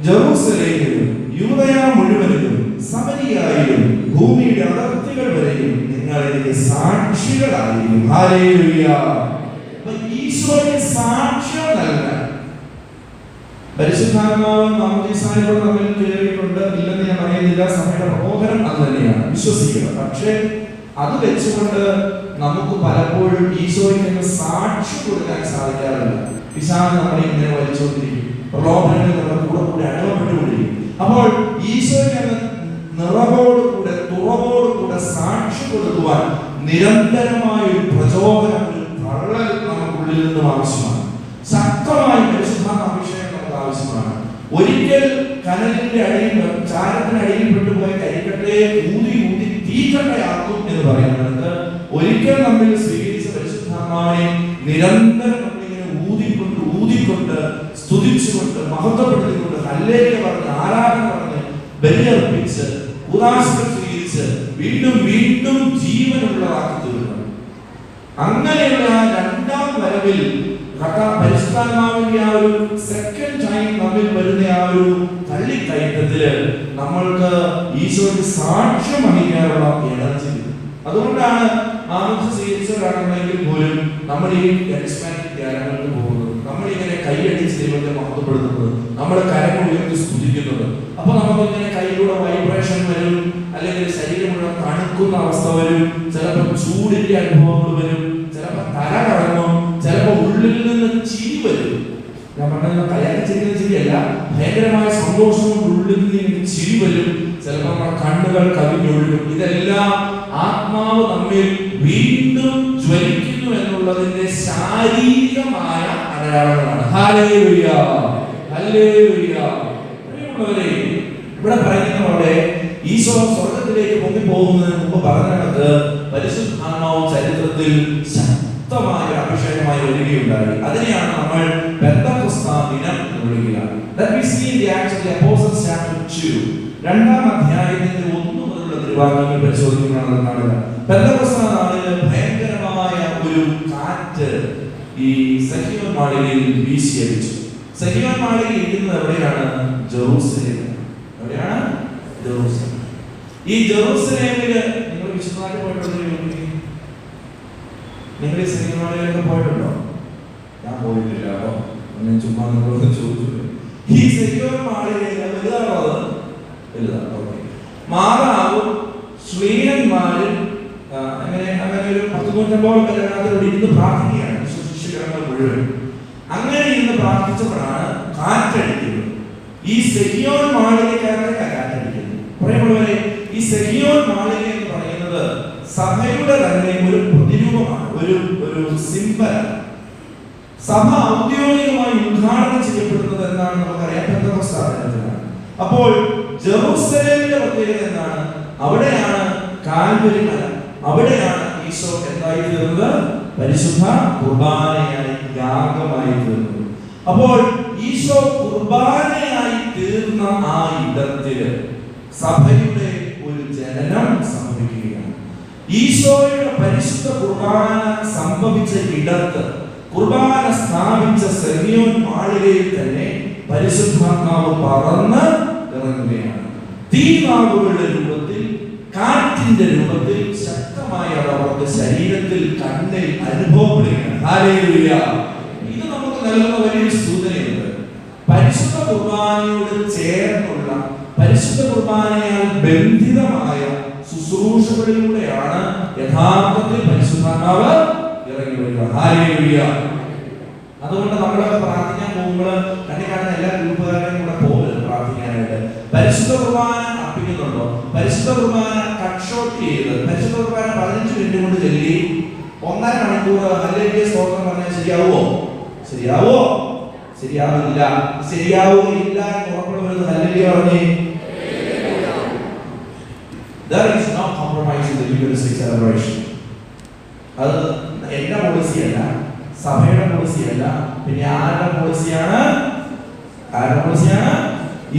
ജെറൂസലേമിലും യൂദയ മുഴുവനിലും സമരിയായിലും ഭൂമിയുടെ അതിർത്തികൾ വരെയും നിങ്ങൾ എനിക്ക് സാക്ഷികളായിരിക്കും. ഹല്ലേലൂയ. ഈശോയ്ക്ക് സാക്ഷ്യം നൽകാൻ പരിശുദ്ധാത്മാവും മാമോദീസായോട് തമ്മിൽ കേറിയിട്ടുണ്ട് ഇല്ലെന്ന് ഞാൻ പറയുന്നില്ല. സഭയുടെ പ്രബോധനം അത് തന്നെയാണ്, വിശ്വസിക്കുക. പക്ഷേ അത് വെച്ചുകൊണ്ട് നമുക്ക് പലപ്പോഴും ഈശോയ്ക്ക് സാക്ഷി കൊടുക്കാൻ സാധിക്കാറില്ല. പിശാച് നമ്മളെ ഇങ്ങനെ വലിച്ചുകൊണ്ടിരിക്കും, പ്രലോഭനങ്ങൾ നമ്മുടെ കൂടെ അനുഭവപ്പെട്ടുകൊണ്ടിരിക്കും. അപ്പോൾ ഈശോയ്ക്ക് നിറവോടുകൂടെ തുറവോടുകൂടെ സാക്ഷി കൊടുക്കുവാൻ നിരന്തരമായ ഒരു പ്രചോദനം, ഒരു തള്ളൽ നമുക്കുള്ളിൽ നിന്നും ആവശ്യമാണ്. ശക്തമായ പരിശുദ്ധാത്മ അഭിഷേകം നമുക്ക് ആവശ്യമാണ്. ഒരിക്കൽ കനലിന്റെ അടിയിൽ, ചാരത്തിനടിയിൽ പെട്ടുപോയ കരിക്കട്ടെ ഊതി ഊതി തീക്കട്ടയാക്കും എന്ന് പറയുന്നത്, ഒരിക്കൽ നമ്മൾ സ്വീകരിച്ച പരിശുദ്ധാത്മാവിനെ നിരന്തരം നമ്മളിങ്ങനെ ഊതിക്കൊണ്ട് സ്തുതിച്ചുകൊണ്ട് മഹത്വപ്പെടുത്തിക്കൊണ്ട് ഹല്ലേലൂയ പറഞ്ഞ് ആരാധന പറഞ്ഞ് ബലിയർപ്പിച്ച് ഉദാശകൾ സ്വീകരിച്ച് വീണ്ടും വീണ്ടും ജീവനുള്ളതാക്കി തീർക്കണം. അങ്ങനെയുള്ള രണ്ടാം വരവിൽ പരിശുദ്ധാത്മാവിന്റെ ആ ഒരു സെക്കൻഡ് ടൈം നമ്മിൽ വരുന്ന ആ ഒരു തള്ളിക്കയറ്റത്തില് നമ്മൾക്ക് ഈശോയ്ക്ക് സാക്ഷ്യം വഹിക്കാനുള്ള എനർജി. അതുകൊണ്ടാണ് മാമോദിസ സ്വീകരിച്ചവരാണെന്നെങ്കിൽ പോലും നമ്മൾ ഈ കരിസ്മാറ്റിക് ധ്യാനങ്ങൾക്ക് പോകുന്നത്, നമ്മളിങ്ങനെ കൈയടിച്ച് ദൈവത്തെ മഹത്വപ്പെടുത്തുന്നത്, നമ്മുടെ കരങ്ങൾ ഉയർത്തി സ്തുതിക്കുന്നത്. അപ്പൊ നമുക്ക് ഇങ്ങനെ കൈയിലൂടെ വൈബ്രേഷൻ വരും, അല്ലെങ്കിൽ ശരീരം മുഴുവൻ തണുക്കുന്ന അവസ്ഥ വരും, ചിലപ്പോൾ ചൂടിന്റെ അനുഭവങ്ങൾ വരും, ചിലപ്പോൾ തല കറങ്ങും, ചിലപ്പോൾ ഉള്ളിൽ നിന്ന് ചിരി വരും. ഞാൻ പറഞ്ഞ കയ്യാക്കി ചിരിക്കുന്ന ചിരിയല്ല, ഭയങ്കരമായ സന്തോഷം കൊണ്ട് ഉള്ളിൽ നിന്ന് ചിരി വരും. ചിലപ്പോൾ നമ്മുടെ കണ്ണുകൾ കവിഞ്ഞൊഴുകും. ഇതെല്ലാം ആത്മാവ് നമ്മിൽ വീണ്ടും ജ്വലിക്കുന്നു എന്നുള്ളതിന്റെ ശാരീരികമായ അടയാളങ്ങളാണ്. Hallelujah, hallelujah. പ്രിയമുള്ളവരെ, ഇവിടെ പറയുന്ന പോലെ ഈശോ സ്വർഗത്തിലേക്ക് പൊങ്ങിപ്പോകുന്നതിന് മുമ്പ് പറഞ്ഞത് പരിശുദ്ധാത്മാവ് ചരിത്രത്തിൽ ശക്തമായ അഭിഷേകമായി വരികയുണ്ടായി. അതിനെയാണ് നമ്മൾ പെന്തക്കോസ്താ ദിനം എന്ന് വിളിക്കുക. That we see in the Acts of the Apostles chapter 2. 2-ാം അധ്യായത്തിന്റെ 1 മുതലുള്ള തിരുവാക്യങ്ങൾ പരിശോധിക്കുകയാണെന്ന് കാണുക. പെന്തക്കോസ്താ നാളിൽ ഭയങ്കരമായ ഒരു കാറ്റ് ഈ സഹീയോൻ മാളികയിൽ വീശിയടിച്ചു. സഹീയോൻ മാളിക ഇരിക്കുന്നത് എവിടെയാണ്? ജെറൂസലേം. എവിടെയാണ്? ജെറൂസലേം. ഈ ജെറൂസലേമില് നിങ്ങൾ വിശുദ്ധമായിട്ട് പോയിട്ടുണ്ടോ? നിങ്ങൾ ഈ സഹീയോൻ മാളികയിലൊക്കെ പോയിട്ടുണ്ടോ? ഞാൻ പോയിട്ടില്ല. അപ്പൊ ഞാൻ ചുമ്മാ നിങ്ങളോട് ചോദിച്ചു. ഈ സഹീയോൻ മാളികയിലെ വലുതാണോ? വലുതാണ്. ഓക്കെ. മാതാവും ശ്രീനന്മാരും അങ്ങനെ ഒരു 13 350 ഇരുന്ന് പ്രാർത്ഥിക്കുകയാണ് ശിഷ്യഗണങ്ങൾ മുഴുവൻ. അങ്ങനെ ഇരുന്ന് പ്രാർത്ഥിച്ചപ്പോഴാണ് കാറ്റടിക്കുന്നത്. ഈ സെഹിയോൻ മാളികയ്ക്കകത്തേക്ക് കാറ്റടിക്കുന്നത്. പ്രിയമുള്ളവരെ, ഈ സെഹിയോൻ മാളിക എന്ന് പറയുന്നത് സഭയുടെ തന്നെ ഒരു പ്രതിരൂപമാണ്, ഒരു സിംബലാണ്. സഭ ഔദ്യോഗികമായി ഉദ്ഘാടനം ചെയ്യപ്പെടുന്നത് എന്നാണ് നമുക്കറിയാം, പെന്തക്കോസ്താദിനത്തിലാണ്. അപ്പോൾ ജെറൂസലേമിന്റെ പ്രത്യേകത എന്താണ്? അവിടെയാണ് കാൽവരി മല, അവിടെയാണ് ഈശോ എന്തായി തീർന്നത്? പരിശുദ്ധ കുർബാനയായി, യാഗമായി തീർന്നത്. അപ്പോൾ ഈശോ കുർബാനയായി തീർന്ന ആ ഇടത്തില് സഭയുടെ ഒരു ജനനം സംഭവിക്കുകയാണ്. ഈശോയുടെ പരിശുദ്ധ കുർബാന സംഭവിച്ച ഇടത്ത്, കുർബാന സ്ഥാപിച്ച സെഹിയോൻ മാളികയിൽ തന്നെ പരിശുദ്ധാത്മാവ് പറന്ന് ഇറങ്ങുകയാണ്. തീനാവുകളുടെ രൂപത്തിൽ, കാറ്റിന്റെ രൂപത്തിൽ ശക്തമായി അത് അവർക്ക് ശരീരത്തിൽ, കണ്ണിൽ അനുഭവപ്പെടുകയാണ്. ഹല്ലേലൂയ! ഇത് നമുക്ക് നൽകുന്ന വലിയൊരു സൂചനയുണ്ട്. പരിശുദ്ധ കുർബാനയോട് ചേർന്നുള്ള, പരിശുദ്ധ കുർബാനയാൽ ബന്ധിതമായ ശുശ്രൂഷകളിലൂടെയാണ് യഥാർത്ഥത്തിൽ പരിശുദ്ധാത്മാവ് ഇറങ്ങി വരിക. ഹല്ലേലൂയ! അതുകൊണ്ട് നമ്മളൊക്കെ പ്രാർത്ഥിക്കാൻ പോകുമ്പോൾ കണ്ടിക്കാണുന്ന എല്ലാ ഗ്രൂപ്പുകാരുടെയും കൂടെ പോകരുത് പ്രാർത്ഥിക്കാനായിട്ട്. പരിശുദ്ധ കുർബാന അർപ്പിക്കുന്നുണ്ടോ? പരിശുദ്ധ കുർബാന കട്ട് ഷോട്ട് ചെയ്ത് പരിശുദ്ധ കുർബാന 15 മിനിറ്റ് കൊണ്ട് ചൊല്ലി 1.5 മണിക്കൂർ ഹല്ലേലൂയ സ്തോത്രം പറഞ്ഞാൽ ശരിയാവോ? ശരിയാവോ? ശരിയാവില്ല. ശരിയാവുകയില്ല എന്ന് ഉറപ്പുള്ളവരൊന്ന് ഹല്ലേലൂയ പറഞ്ഞേ. There is no compromise in the Eucharistic celebration. അത് എന്റെ പോളിസിയല്ല, സഭയുടെ പോളിസിയല്ല, പിന്നെ ആരുടെ പോളിസിയാണ്? ആരുടെ പോളിസിയാണ്?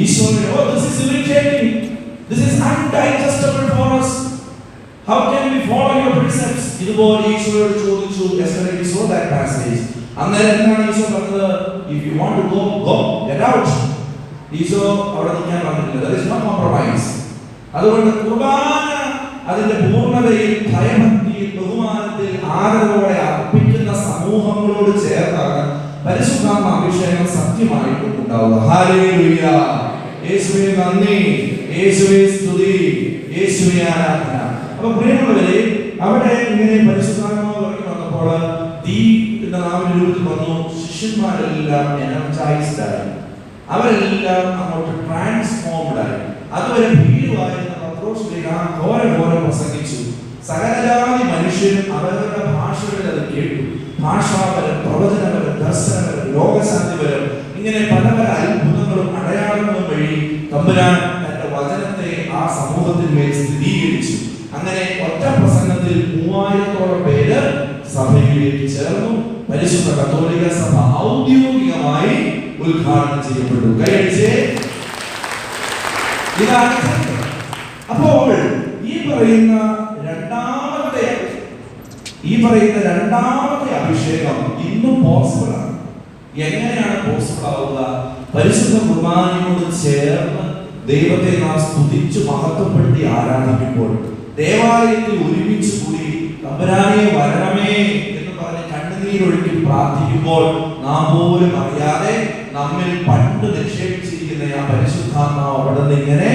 ഈശോയുടെ. Oh, this is irritating. This is undigestible for us. How can we follow your precepts? ഇതുപോലെ ഈശോയോട് ചോദിച്ചു. Yesterday we saw that passage. അന്നേരം എന്താണ് ഈശോ പറഞ്ഞത്? If you want to go, go, get out. Isho അവിടെ നിൽക്കാൻ പറഞ്ഞില്ല. There is no compromise. അതുകൊണ്ട് കുർബാന അതിന്റെ പൂർണ്ണതയിൽ, ഭയഭക്തിയിൽ, ബഹുമാനത്തിൽ, ആദരവോടെ അർപ്പിക്കുന്ന സമൂഹങ്ങളോട് ചേർത്താണ് പരിശുദ്ധാത്മ അഭിഷേകം സത്യമായിട്ടും ഉണ്ടാവുക. ഹല്ലേലൂയ! യേശുവേ നന്ദി, യേശുവേ സ്തുതി, യേശുവേ ആരാധന. അപ്പൊ പ്രിയമുള്ളവരെ, അവിടെ ഇങ്ങനെ പരിശുദ്ധാത്മാവ് ഇറങ്ങി വന്നപ്പോൾ തീ എന്ന നാമത്തിന്റെ രൂപത്തിൽ വന്നു. ശിഷ്യന്മാരെല്ലാം എനർജൈസ്ഡ് ആയി, അവരെല്ലാം അങ്ങോട്ട് ട്രാൻസ്ഫോംഡ് ആയി. അതുവരെ ഭീരുവായിരുന്ന പത്രോസ് ഘോരം പ്രസംഗിച്ചു. സകലജാതി മനുഷ്യരും അവരുടെ ഭാഷകളിൽ അത് കേട്ടു. ഭാഷാപരം, പ്രവചനപരം, ദർശനപരം, രോഗശാന്തിപരം, ഇങ്ങനെ പല പല അത്ഭുതങ്ങളും അടയാളങ്ങളും വഴി തമ്പുരാൻ തന്റെ വചനത്തെ ആ സമൂഹത്തിന്മേൽ സ്ഥിരീകരിച്ചു. അങ്ങനെ ഒറ്റ പ്രസംഗത്തിൽ 3000-ഓളം പേര് സഭയിലേക്ക് ചേർന്നു. പരിശുദ്ധ കത്തോലിക്ക സഭ ഔദ്യോഗികമായി ഉദ്ഘാടനം ചെയ്യപ്പെട്ടു. കൈയടിച്ചേ. ഇതാണ്. അപ്പോൾ ഈ പറയുന്ന രണ്ടാമത്തെ അഭിഷേകം ഇന്നും പോസിബിൾ ആണ്. എങ്ങനെയാണ് പോസിബിൾ ആവുക? പരിശുദ്ധ കുർബാനയോട് ചേർന്ന് ദൈവത്തെ നാം സ്തുതിച്ചു മഹത്വപ്പെടുത്തി ആരാധിക്കുമ്പോൾ, ദേവാലയത്തിൽ ഒരുമിച്ച് കൂടി തമ്പുരാനെ വരണമേ എന്ന് പറഞ്ഞ് കണ്ണുനീരൊഴുക്കി പ്രാർത്ഥിക്കുമ്പോൾ നാം പോലും അറിയാതെ നമ്മിൽ പണ്ട് നിക്ഷേപിച്ചിരിക്കുന്ന ആ പരിശുദ്ധാത്മാവ് അവിടെ നിന്ന് ഇങ്ങനെ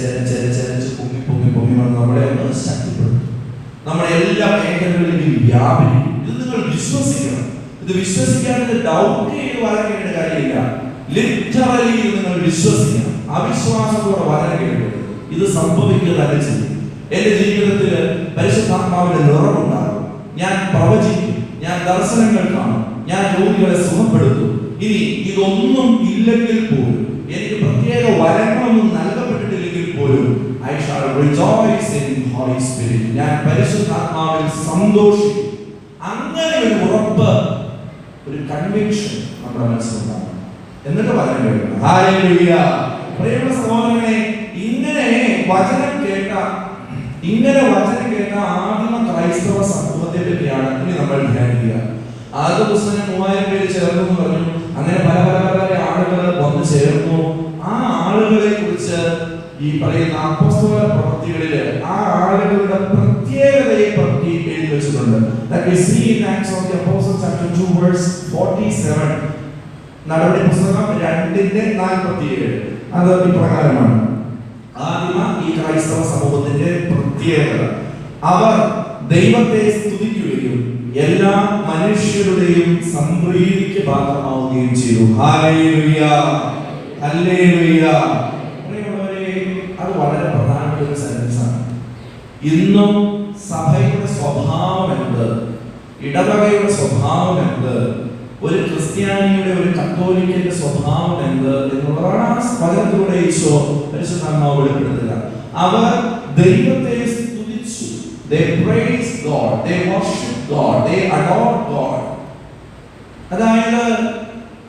ചെരച്ച് പൊങ്ങി വന്ന് നമ്മളെ ഒന്ന് ശക്തിപ്പെടുത്തും. നമ്മുടെ എല്ലാ മേഖലകളിലും വ്യാപരിക്കും. ഇത് നിങ്ങൾ വിശ്വസിക്കണം. ഇത് വിശ്വസിക്കാതെ ഡൗട്ട് ചെയ്ത് വളരേണ്ട കാര്യമില്ല. ലിറ്ററലി നിങ്ങൾ വിശ്വസിക്കണം. അവിശ്വാസത്തോടെ വളരേണ്ടത്. ഇത് സംഭവിക്കുക തന്നെ ചെയ്യും. എന്റെ ജീവിതത്തിൽ പരിശുദ്ധാത്മാവിന്റെ നിറവുണ്ടാകും. ഞാൻ പ്രവചിക്കും, ഞാൻ ദർശനങ്ങൾ കാണും, ഞാൻ രോഗികളെ സുഖപ്പെടുത്തും. ഇനി ഇതൊന്നും ഇല്ലെങ്കിൽ പോലും, എനിക്ക് പ്രത്യേക വരങ്ങളൊന്നും നൽകപ്പെട്ടിട്ടില്ലെങ്കിൽ പോലും, I shall rejoice in Holy Spirit. ഞാൻ പരിശുദ്ധാത്മാവിൽ സന്തോഷിക്കും. അങ്ങനെ ഒരു ഉറപ്പ്, ഒരു കൺവിക്ഷൻ നമ്മുടെ മനസ്സിലുണ്ടാകും. എന്നിട്ട് പറഞ്ഞു കേൾക്കണം. ഹല്ലേലൂയ! പ്രിയപ്പെട്ട സഹോദരനെ, ഇങ്ങനെ വചനം കേട്ട ആദിമ ക്രൈസ്തവ സമൂഹത്തെ പറ്റിയാണ് ഇനി നമ്മൾ ധ്യാനിക്കുക. ആദ്യ പുസ്തകം 3000 പേര് ചേർന്നു എന്ന് പറഞ്ഞു. അങ്ങനെ പല ആളുകൾ വന്ന് ചേർന്നു. ആ ആളുകളെ കുറിച്ച് ഈ പറയുന്ന അപ്പോസ്തല പ്രവൃത്തികളിൽ ആ ആളുകളുടെ പ്രത്യേകതയെ പറ്റി എഴുതി വെച്ചിട്ടുണ്ട്. That we see in Acts of the Apostles chapter 2 verse 47. നടപടി പുസ്തകം 2:47. അത് ഇപ്രകാരമാണ്. ആദിമ ഈ ക്രൈസ്തവ സമൂഹത്തിന്റെ പ്രത്യേകത, അവർ ദൈവത്തെ സ്തുതിക്കുകയും എല്ലാ മനുഷ്യരുടെയും സംപ്രീതിക്ക് പാത്രമാവുകയും ചെയ്തു. Hallelujah, hallelujah. അത് വളരെ പ്രധാനപ്പെട്ട ഒരു സെൻറ്റൻസാണ്. ഇന്നും സഭയുടെ സ്വഭാവം എന്ത്, ഇടവകയുടെ സ്വഭാവം എന്ത്, ഒരു ക്രിസ്ത്യാനിയുടെ ഒരു കത്തോലിക്കന്റെ സ്വഭാവം എന്ത് എന്നുള്ളതാണ് ആ വചനത്തിലൂടെ ഈശോ പരിശുദ്ധാത്മാവ് വെളിപ്പെടുത്തുക. അവർ ദൈവത്തെ സ്തുതിച്ചു. They praised God, they worshiped God, they adored God. അതായത്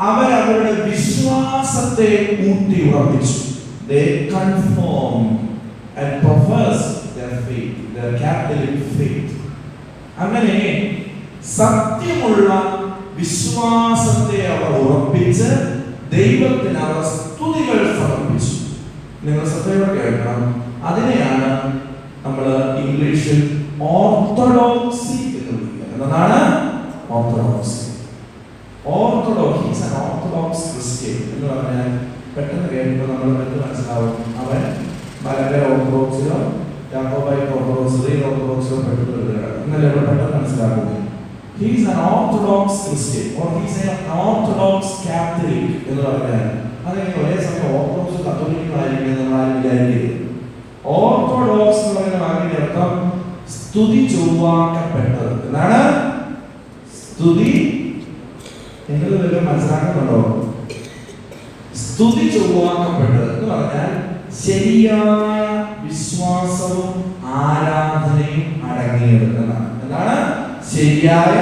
അവർ അവരുടെ വിശ്വാസത്തെ ഊട്ടി ഉറപ്പിച്ചു. They confirmed and professed their faith, their Catholic faith. അങ്ങനെ സത്യമുള്ള വിശ്വാസത്തെ അവർ ഉറപ്പിച്ച് ദൈവത്തിന് അവർ സ്തുതികൾ സമർപ്പിച്ചു. നിങ്ങൾ സത്യയോടെ കേൾക്കണം. അതിനെയാണ് നമ്മൾ ഇംഗ്ലീഷിൽ ഓർത്തഡോക്സി എന്ന് വിളിക്കുന്നത്. എന്താണ് ഓർത്തഡോക്സി? ഓർത്തഡോക്സ് ഓർത്തഡോക്സ് ക്രിസ്ത്യൻ എന്ന് പറഞ്ഞാൽ പെട്ടെന്ന് കേൾക്കുമ്പോൾ നമ്മൾ എന്ത് മനസ്സിലാവും? അവൻ മലങ്കര ഓർത്തഡോക്സിലോ യാക്കോബൈറ്റ് ഓർത്തഡോക്സിലോ പെട്ടെന്ന് വരികയാണ് എന്നല്ലേ നമ്മൾ പെട്ടെന്ന് മനസ്സിലാക്കുന്നത്. He is an Orthodox Christian or he is an Orthodox Catholic എന്ന് പറഞ്ഞാൽ അതെങ്ങനെ ഒരേ സമയം ഓർത്തഡോക്സ് കത്തോലിക്കും ആയിരിക്കും നമ്മൾ ആരും വിചാരിക്കരുത്. ഓർത്തഡോക്സ് എന്ന് പറയുന്ന വാക്കിന്റെ അർത്ഥം സ്തുതി ചൊവ്വാക്കപ്പെട്ടത് എന്നാണ്. സ്തുതി നിങ്ങൾ വല്ലതും മനസ്സിലാക്കുന്നുണ്ടോ? സ്തുതി ചൊവ്വാക്കപ്പെട്ടത് എന്ന് പറഞ്ഞാൽ ശരിയായ വിശ്വാസവും ആരാധനയും അടങ്ങിയത് എന്നാണ്. എന്താണ് ശരിയായ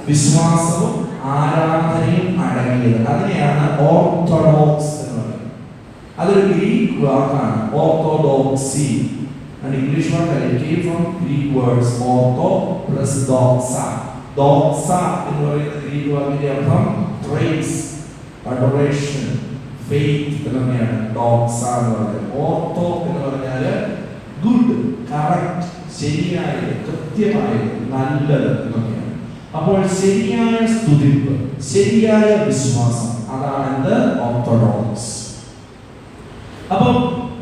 വിശ്വാസവും ആരാധനയും അടങ്ങിയത്? അതിനെയാണ് ഓർത്തഡോക്സ് എന്ന് പറയുന്നത്. അതൊരു ഗ്രീക്ക് വാക്കാണ്, ഓർത്തോഡോക്സി. ഇംഗ്ലീഷ് വാക്കല്ല, it came from Greek words ortho plus doxa. doxa എന്ന് പറയുന്ന ഗ്രീക്ക് വാക്കിന്റെ അർത്ഥം praise, adoration, faith എന്നൊക്കെയാണ് doxa എന്ന് പറയുന്നത്. ഓർത്തോ എന്ന് പറഞ്ഞാൽ ഗുഡ്, കറക്റ്റ്, ശരിയായത്, കൃത്യമായത്, നല്ലത് എന്നൊക്കെയാണ്. അപ്പോൾ ശരിയായ സ്തുതിപ്പ്, ശരിയായ വിശ്വാസം, അതാണ് എന്ത് ഓർത്തഡോക്സ്. അപ്പം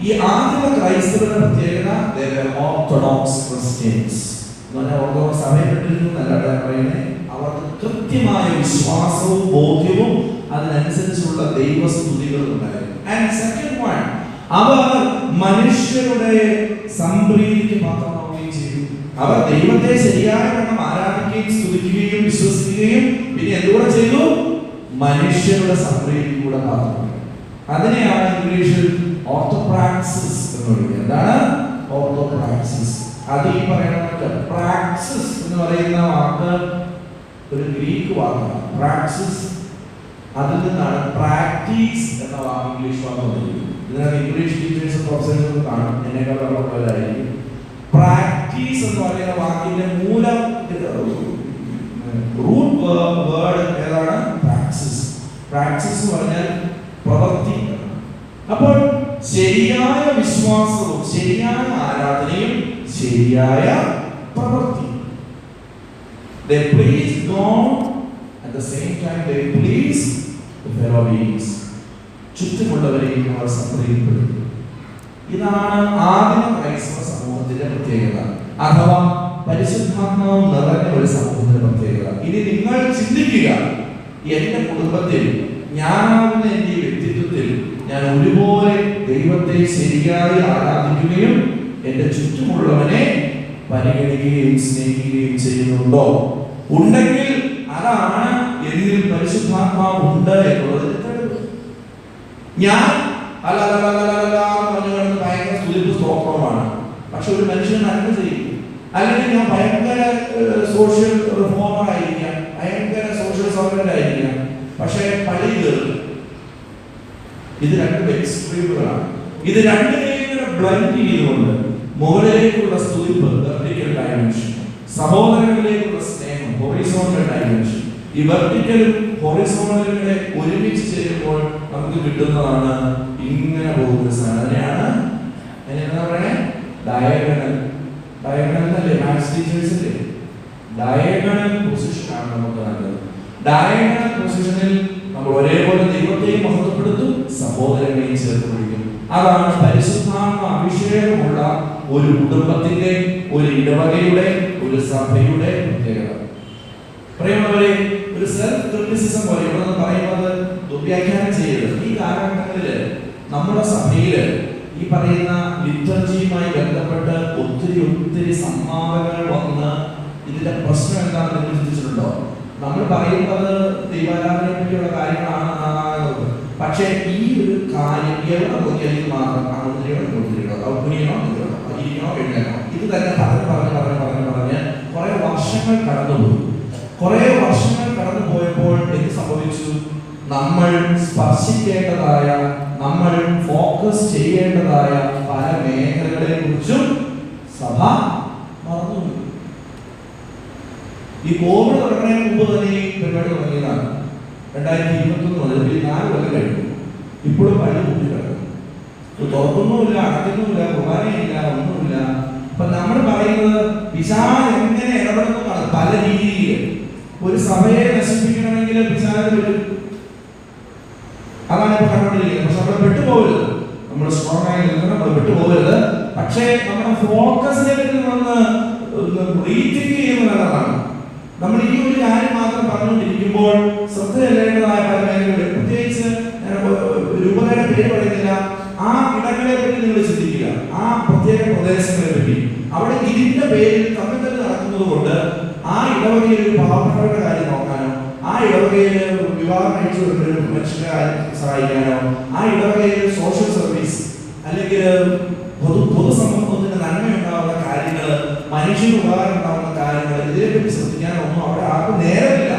ഈ ആദിമ ക്രൈസ്തവരുടെ പ്രത്യേകത ഓർത്തഡോക്സ് ക്രിസ്ത്യൻസ് എന്ന് പറഞ്ഞാൽ ഓർത്തഡോക്സ് സഭയപ്പെട്ടിരുന്നു എന്നല്ല പറയുന്നത്. അവർക്ക് കൃത്യമായ വിശ്വാസവും ബോധ്യവും അതിനനുസരിച്ചുള്ള ദൈവസ്തുതികളും ഉണ്ടായിരുന്നു. ആൻഡ് സെക്കൻഡ് വൺ, അവർ മനുഷ്യരുടെ സംപ്രീതിക്ക് പാത്രമാവുകയും ചെയ്തു. അവർ ദൈവത്തെ ശരിയായ വണ്ണം ആരാധിക്കുകയും സ്തുതിക്കുകയും വിശ്വസിക്കുകയും പിന്നെ എന്തുകൂടെ ചെയ്തു? മനുഷ്യരുടെ സംപ്രീതിക്ക് കൂടെ പാത്രമായി. അതിനെയാണ് ഇംഗ്ലീഷിൽ ഓർത്തോപ്രാക്സിസ് എന്ന് വിളിക്കുന്നത്. എന്താണ് ഓർത്തോപ്രാക്സിസ്? അത് ഈ പറയുന്ന പ്രാക്സിസ് എന്ന് പറയുന്ന വാക്ക് ഒരു ഗ്രീക്ക് വാക്കാണ്. പ്രാക്സിസ് അതിൽ നിന്നാണ് പ്രാക്ടീസ് എന്ന വാക്ക് ഇംഗ്ലീഷ് വാക്ക് വന്നിരിക്കുന്നത്. ഇതിനകത്ത് ഇംഗ്ലീഷ് ടീച്ചേഴ്സ് പ്രൊഫസേഴ്സ് കാണും, എന്നെക്കാൾ ഉള്ളവരായിരിക്കും. പ്രാക്ടീസ് എന്ന് പറയുന്ന വാക്കിന്റെ മൂലം റൂട്ട് വേർഡ് ഏതാണ്? പ്രാക്സിസ്. പ്രാക്സിസ് എന്ന് പറഞ്ഞാൽ പ്രവൃത്തി. അപ്പോൾ ശരിയായ വിശ്വാസവും ശരിയായ ആരാധനയും ശരിയായ പ്രവൃത്തി. They please God at the same time they please the fellow beings. ചുറ്റുമുള്ളവരെയും അവർ സംപ്രീതിപ്പെടുത്തും. ഇതാണ് ആദിമ ക്രൈസ്തവ സമൂഹത്തിന്റെ പ്രത്യേകത, അഥവാ പരിശുദ്ധാത്മാവ് നിറഞ്ഞ ഒരു സമൂഹത്തിന്റെ പ്രത്യേകത. ഇനി നിങ്ങൾ ചിന്തിക്കുക, എന്റെ കുടുംബത്തിൽ ഞാനാകുന്ന എന്റെ വ്യക്തിത്വത്തിൽ ഞാൻ ഒരുപോലെ ദൈവത്തെ ശരിയായി ആരാധിക്കുകയും എന്റെ ചുറ്റുമുള്ളവനെ പരിഗണിക്കുകയും സ്നേഹിക്കുകയും ചെയ്യുന്നുണ്ടോ? ഉണ്ടെങ്കിൽ അതാണ് എന്നിൽ പരിശുദ്ധാത്മാവ് ഉണ്ട് എന്നുള്ളതിന് തെളിവ്. ഞാൻ ഭയങ്കര സ്തുതിപ്പ് സ്തോത്രമാണ്, പക്ഷെ ഒരു മനുഷ്യൻ നന്മ ചെയ്യും. അല്ലെങ്കിൽ ഞാൻ ഭയങ്കര സോഷ്യൽ റിഫോമർ ആയിരിക്കാം, ഭയങ്കര സോഷ്യൽ സർവന്റ് ആയിരിക്കാം, പക്ഷെ പള്ളി കയറും. ഇത് രണ്ടും എക്സ്ട്രീമുകളാണ്. ഇത് രണ്ടിനെയും ബ്ലെൻഡ് ചെയ്തുകൊണ്ട് മുകളിലേക്കുള്ള സ്തുതിപ്പ് വെർട്ടിക്കൽ ഡയമെൻഷൻ, സഹോദരങ്ങളിലേക്കുള്ള സ്നേഹം ഹൊറിസോണ്ടൽ ഡയമെൻഷൻ. ഈ വെർട്ടിക്കലും ഹൊറിസോണ്ടലും കൂടെ ഒരുമിച്ച് ചേരുമ്പോൾ നമുക്ക് കിട്ടുന്നതാണ് ഇങ്ങനെ പോകുന്ന സാധനയാണ് എന്താ പറയണേ? ഡയഗണൽ. ഡയഗണൽ എന്നല്ലേ മാത്സ് ടീച്ചേഴ്സിന്റെ ഡയഗണൽ പൊസിഷൻ ആണ് നമുക്ക് നല്ലത്. ഡയഗണൽ പൊസിഷനിൽ നമ്മൾ ഒരേപോലെ ദൈവത്തെയും മഹത്വപ്പെടുത്തും, സഹോദരങ്ങളെയും ചേർത്ത് പിടിക്കും. അതാണ് പരിശുദ്ധാത്മ അഭിഷേകമുള്ള ഒരു കുടുംബത്തിന്റെ, ഒരു ഇടവകയുടെ, ഒരു സഭയുടെ പ്രത്യേകത. പറയുന്നവരെ, ഒരു സെൽഫ് ക്രിറ്റിസിസം പോലെ ഇവിടെ പറയുന്നത് ദുർവ്യാഖ്യാനം ചെയ്യരുത്. ഈ കാലഘട്ടങ്ങളിൽ നമ്മുടെ സഭയില് ഈ പറയുന്ന ലിറ്റർജിയുമായി ബന്ധപ്പെട്ട് ഒത്തിരി സംവാദങ്ങൾ വന്ന് ഇതിന്റെ പ്രശ്നം എന്താണെന്ന് നിങ്ങൾ ചിന്തിച്ചിട്ടുണ്ടോ? നമ്മൾ പറയുന്നത് ദൈവാരാധനയെ പറ്റിയുള്ള കാര്യങ്ങളാണ്. പക്ഷേ ഈ ഒരു കാര്യം എവിടെ നോക്കിയാലും മാത്രം ഇത് തന്നെ പറഞ്ഞ് കുറെ വർഷങ്ങൾ കടന്നുപോയി. പോയപ്പോൾ എന്ത് സംഭവിച്ചു? നമ്മൾ സ്പർശിക്കേണ്ടതായ, നമ്മൾ ഫോക്കസ് ചെയ്യേണ്ടതായ പല മേഖലകളെ കുറിച്ചും സഭ മറന്നുപോയി. ഈ കോവിഡ് തുടങ്ങുന്നതിന് മുമ്പ് തന്നെ ഈ പരിപാടി തുടങ്ങിയതാണ്. 2021 മുതൽ 4 കൊല്ലം കഴിഞ്ഞു. ഇപ്പോഴും പള്ളി കൂട്ടി കിടക്കുന്നു. തുറക്കുന്നുമില്ല, അടയ്ക്കുന്നുമില്ല, കുർബാനയില്ല, ഒന്നുമില്ല. അപ്പൊ നമ്മൾ പറയുന്നത് പിശാച് എങ്ങനെ ഇടപെടുന്നതാണ് പല രീതിയിൽ. ഒരു സഭയെ നശിപ്പിക്കണമെങ്കിൽ പിശാച് വരും. അതാണ് ഇപ്പൊ കണ്ടുകൊണ്ടിരിക്കുന്നത്. പക്ഷെ നമ്മൾ പെട്ടുപോകരുത്. നമ്മൾ സ്ട്രോങ് ആയി നിൽക്കണം, നമ്മൾ പെട്ടുപോകരുത്. പക്ഷേ നമ്മുടെ ഫോക്കസിലേക്ക് നമ്മളൊന്ന് റീതിങ്ക് ചെയ്യുന്നത് നല്ലതാണ്. നമ്മൾ ഈ ഒരു കാര്യം മാത്രം പറഞ്ഞുകൊണ്ടിരിക്കുമ്പോൾ ശ്രദ്ധ ചെല്ലേണ്ടതായ പല മേഖലകളിൽ, പ്രത്യേകിച്ച് രൂപതയുടെ പേര് പറയുന്നില്ല, ആ ഇടങ്ങളെ പറ്റി നിങ്ങൾ ചിന്തിക്കുക. ആ പ്രത്യേക പ്രദേശങ്ങളെ പറ്റി അവിടെ ഇതിന്റെ പേരിൽ തമ്മിൽ നടക്കുന്നത് കൊണ്ട് ആ ഇടവകയിൽ ഒരു പാവപ്പെട്ടവരുടെ കാര്യം നോക്കാനോ, ആ ഇടവകയിൽ വിവാഹം കഴിച്ചു ഒരു മനുഷ്യരെ സഹായിക്കാനോ, ആ ഇടവകയിൽ സോഷ്യൽ സർവീസ് അല്ലെങ്കിൽ പൊതുസമൂഹത്തിന് നന്മയുണ്ടാവുന്ന കാര്യങ്ങൾ, മനുഷ്യന് ഉപകാരം ഉണ്ടാവുന്ന കാര്യങ്ങൾ, ഇതിനെപ്പറ്റി ശ്രദ്ധിക്കാനൊന്നും അവിടെ ആർക്കും നേരമില്ല.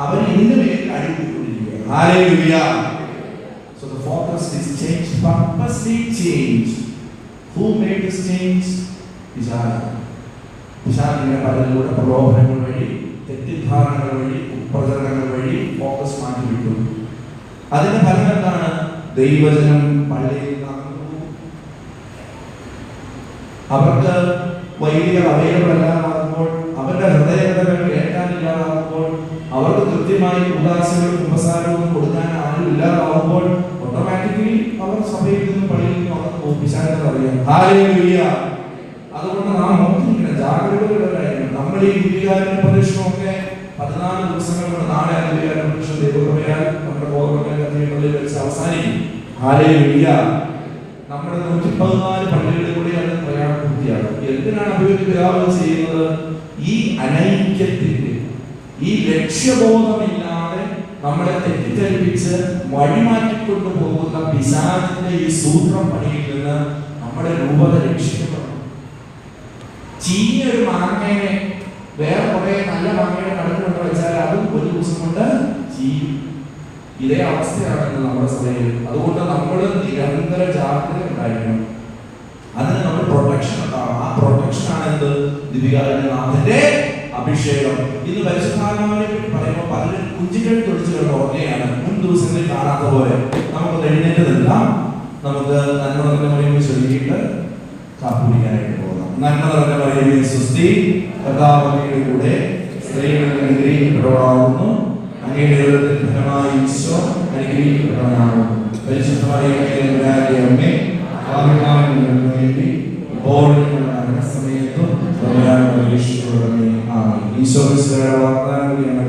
അവർ ഇതിന്റെ പേരിൽ അടികൂടിക്കൊണ്ടിരിക്കുകയാണ്. Hallelujah. So the focus is changed, purposely changed. Who made this change? പിശാചിന്റെ പലരിലൂടെ പ്രലോഭനങ്ങൾ വഴി, തെറ്റിദ്ധാരണകൾ വഴി, പ്രചരണങ്ങൾ വഴി ഫോക്കസ് മാറ്റി വിട്ടു. അതിന്റെ ഫലം എന്താണ്? ദൈവജനം പള്ളിയിൽ അവർക്ക് വൈദികർ അവൈലബിൾ അല്ലാതാകുമ്പോൾ, അവരുടെ ഹൃദയങ്ങൾ കേൾക്കാനില്ലാതാകുമ്പോൾ, അവർക്ക് കൃത്യമായി ഉദാസനവും ഉപസാരവും കൊടുക്കാൻ ആരും ഇല്ലാതാവുമ്പോൾ ഓട്ടോമാറ്റിക്കലി അവർ സഭയിൽ നിന്നും പള്ളിയിൽ നിന്നും അവർക്ക് ഒപ്പിച്ചാൽ അറിയാം. ഹല്ലേലൂയ. അതുകൊണ്ട് നാം നോക്കിയിരിക്കണം, ജാഗ്രതയുള്ളവരായിരിക്കണം. നമ്മൾ ഈ ദിവ്യകാരുണ്യ പ്രദക്ഷിണമൊക്കെ 14 ദിവസങ്ങൾ കൊണ്ട്, നാളെ ദിവ്യകാരുണ്യ പ്രദക്ഷിണം ദൈവകൃപയാൽ നമ്മുടെ ഗോതമ്പള്ളിയിൽ വെച്ച് അവസാനിക്കും. ഹല്ലേലൂയ. നമ്മുടെ 114 പള്ളികളിൽ കൂടി അത് പ്രയാണം പൂർത്തിയാകും. എന്തിനാണ് അഭിവൃദ്ധി ചെയ്യുന്നത്? ഈ അനൈക്യത്തിന്റെ, ഈ ലക്ഷ്യബോധമില്ലാതെ നമ്മളെ തെറ്റിദ്ധരിപ്പിച്ച് വഴിമാറ്റിക്കൊണ്ടു പോകുന്ന പിശാചിന്റെ ഈ സൂത്രം പണിയിൽ നിന്ന് നമ്മുടെ രൂപത രക്ഷിക്കപ്പെടണം. ചീഞ്ഞ ഒരു മാങ്ങയെ വേറെ കുറെ നല്ല മാങ്ങയുടെ കടന്നു കൊണ്ട് വെച്ചാൽ അതും ഒരു ദിവസം കൊണ്ട് ചീയും. ഇതേ അവസ്ഥയാണ് നമ്മുടെ സഭയിൽ. അതുകൊണ്ട് നമ്മൾ നിരന്തര ജാഗ്രത ഉണ്ടായിരിക്കണം. അതിന് നമ്മൾ പ്രൊട്ടക്ഷൻ ഉണ്ടാവണം. ആ പ്രൊട്ടക്ഷൻ ആണ് എന്ത്? ദിവ്യകാരുണ്യനാഥന്റെ അഭിഷേകം. ഇന്ന് പരിശുദ്ധാത്മാവിനെ പറ്റി പറയുമ്പോൾ പലരും കുഞ്ചികൾ തൊഴിച്ചുകൊണ്ട് ഓർമ്മയാണ്. മുൻ ദിവസങ്ങളിൽ കാണാത്ത പോലെ നമുക്ക് എഴുന്നേറ്റ് നിൽക്കാം. നമുക്ക് നന്മ നിറഞ്ഞ മറിയമേ ചൊല്ലിയിട്ട് കാപ്പി കുടിക്കാനായിട്ട് പോകാം. നന്മ നിറഞ്ഞ മറിയമേ സ്വസ്തി, കർത്താവ് അങ്ങയുടെ കൂടെ സ്ത്രീകൾ അനുഗ്രഹിക്കപ്പെട്ടവളാകുന്നു. അങ്ങയുടെ ഉദരത്തിൻ ഫലമായി ഈശോ അനുഗ്രഹിക്കപ്പെട്ടവനാകുന്നു. പരിശുദ്ധ മറിയമേ അമ്മേ, പാപികളായ വേണ്ടി ഇപ്പോഴും മരണസമയത്തും ഈശോ വാഗ്ദാനം ഞങ്ങൾ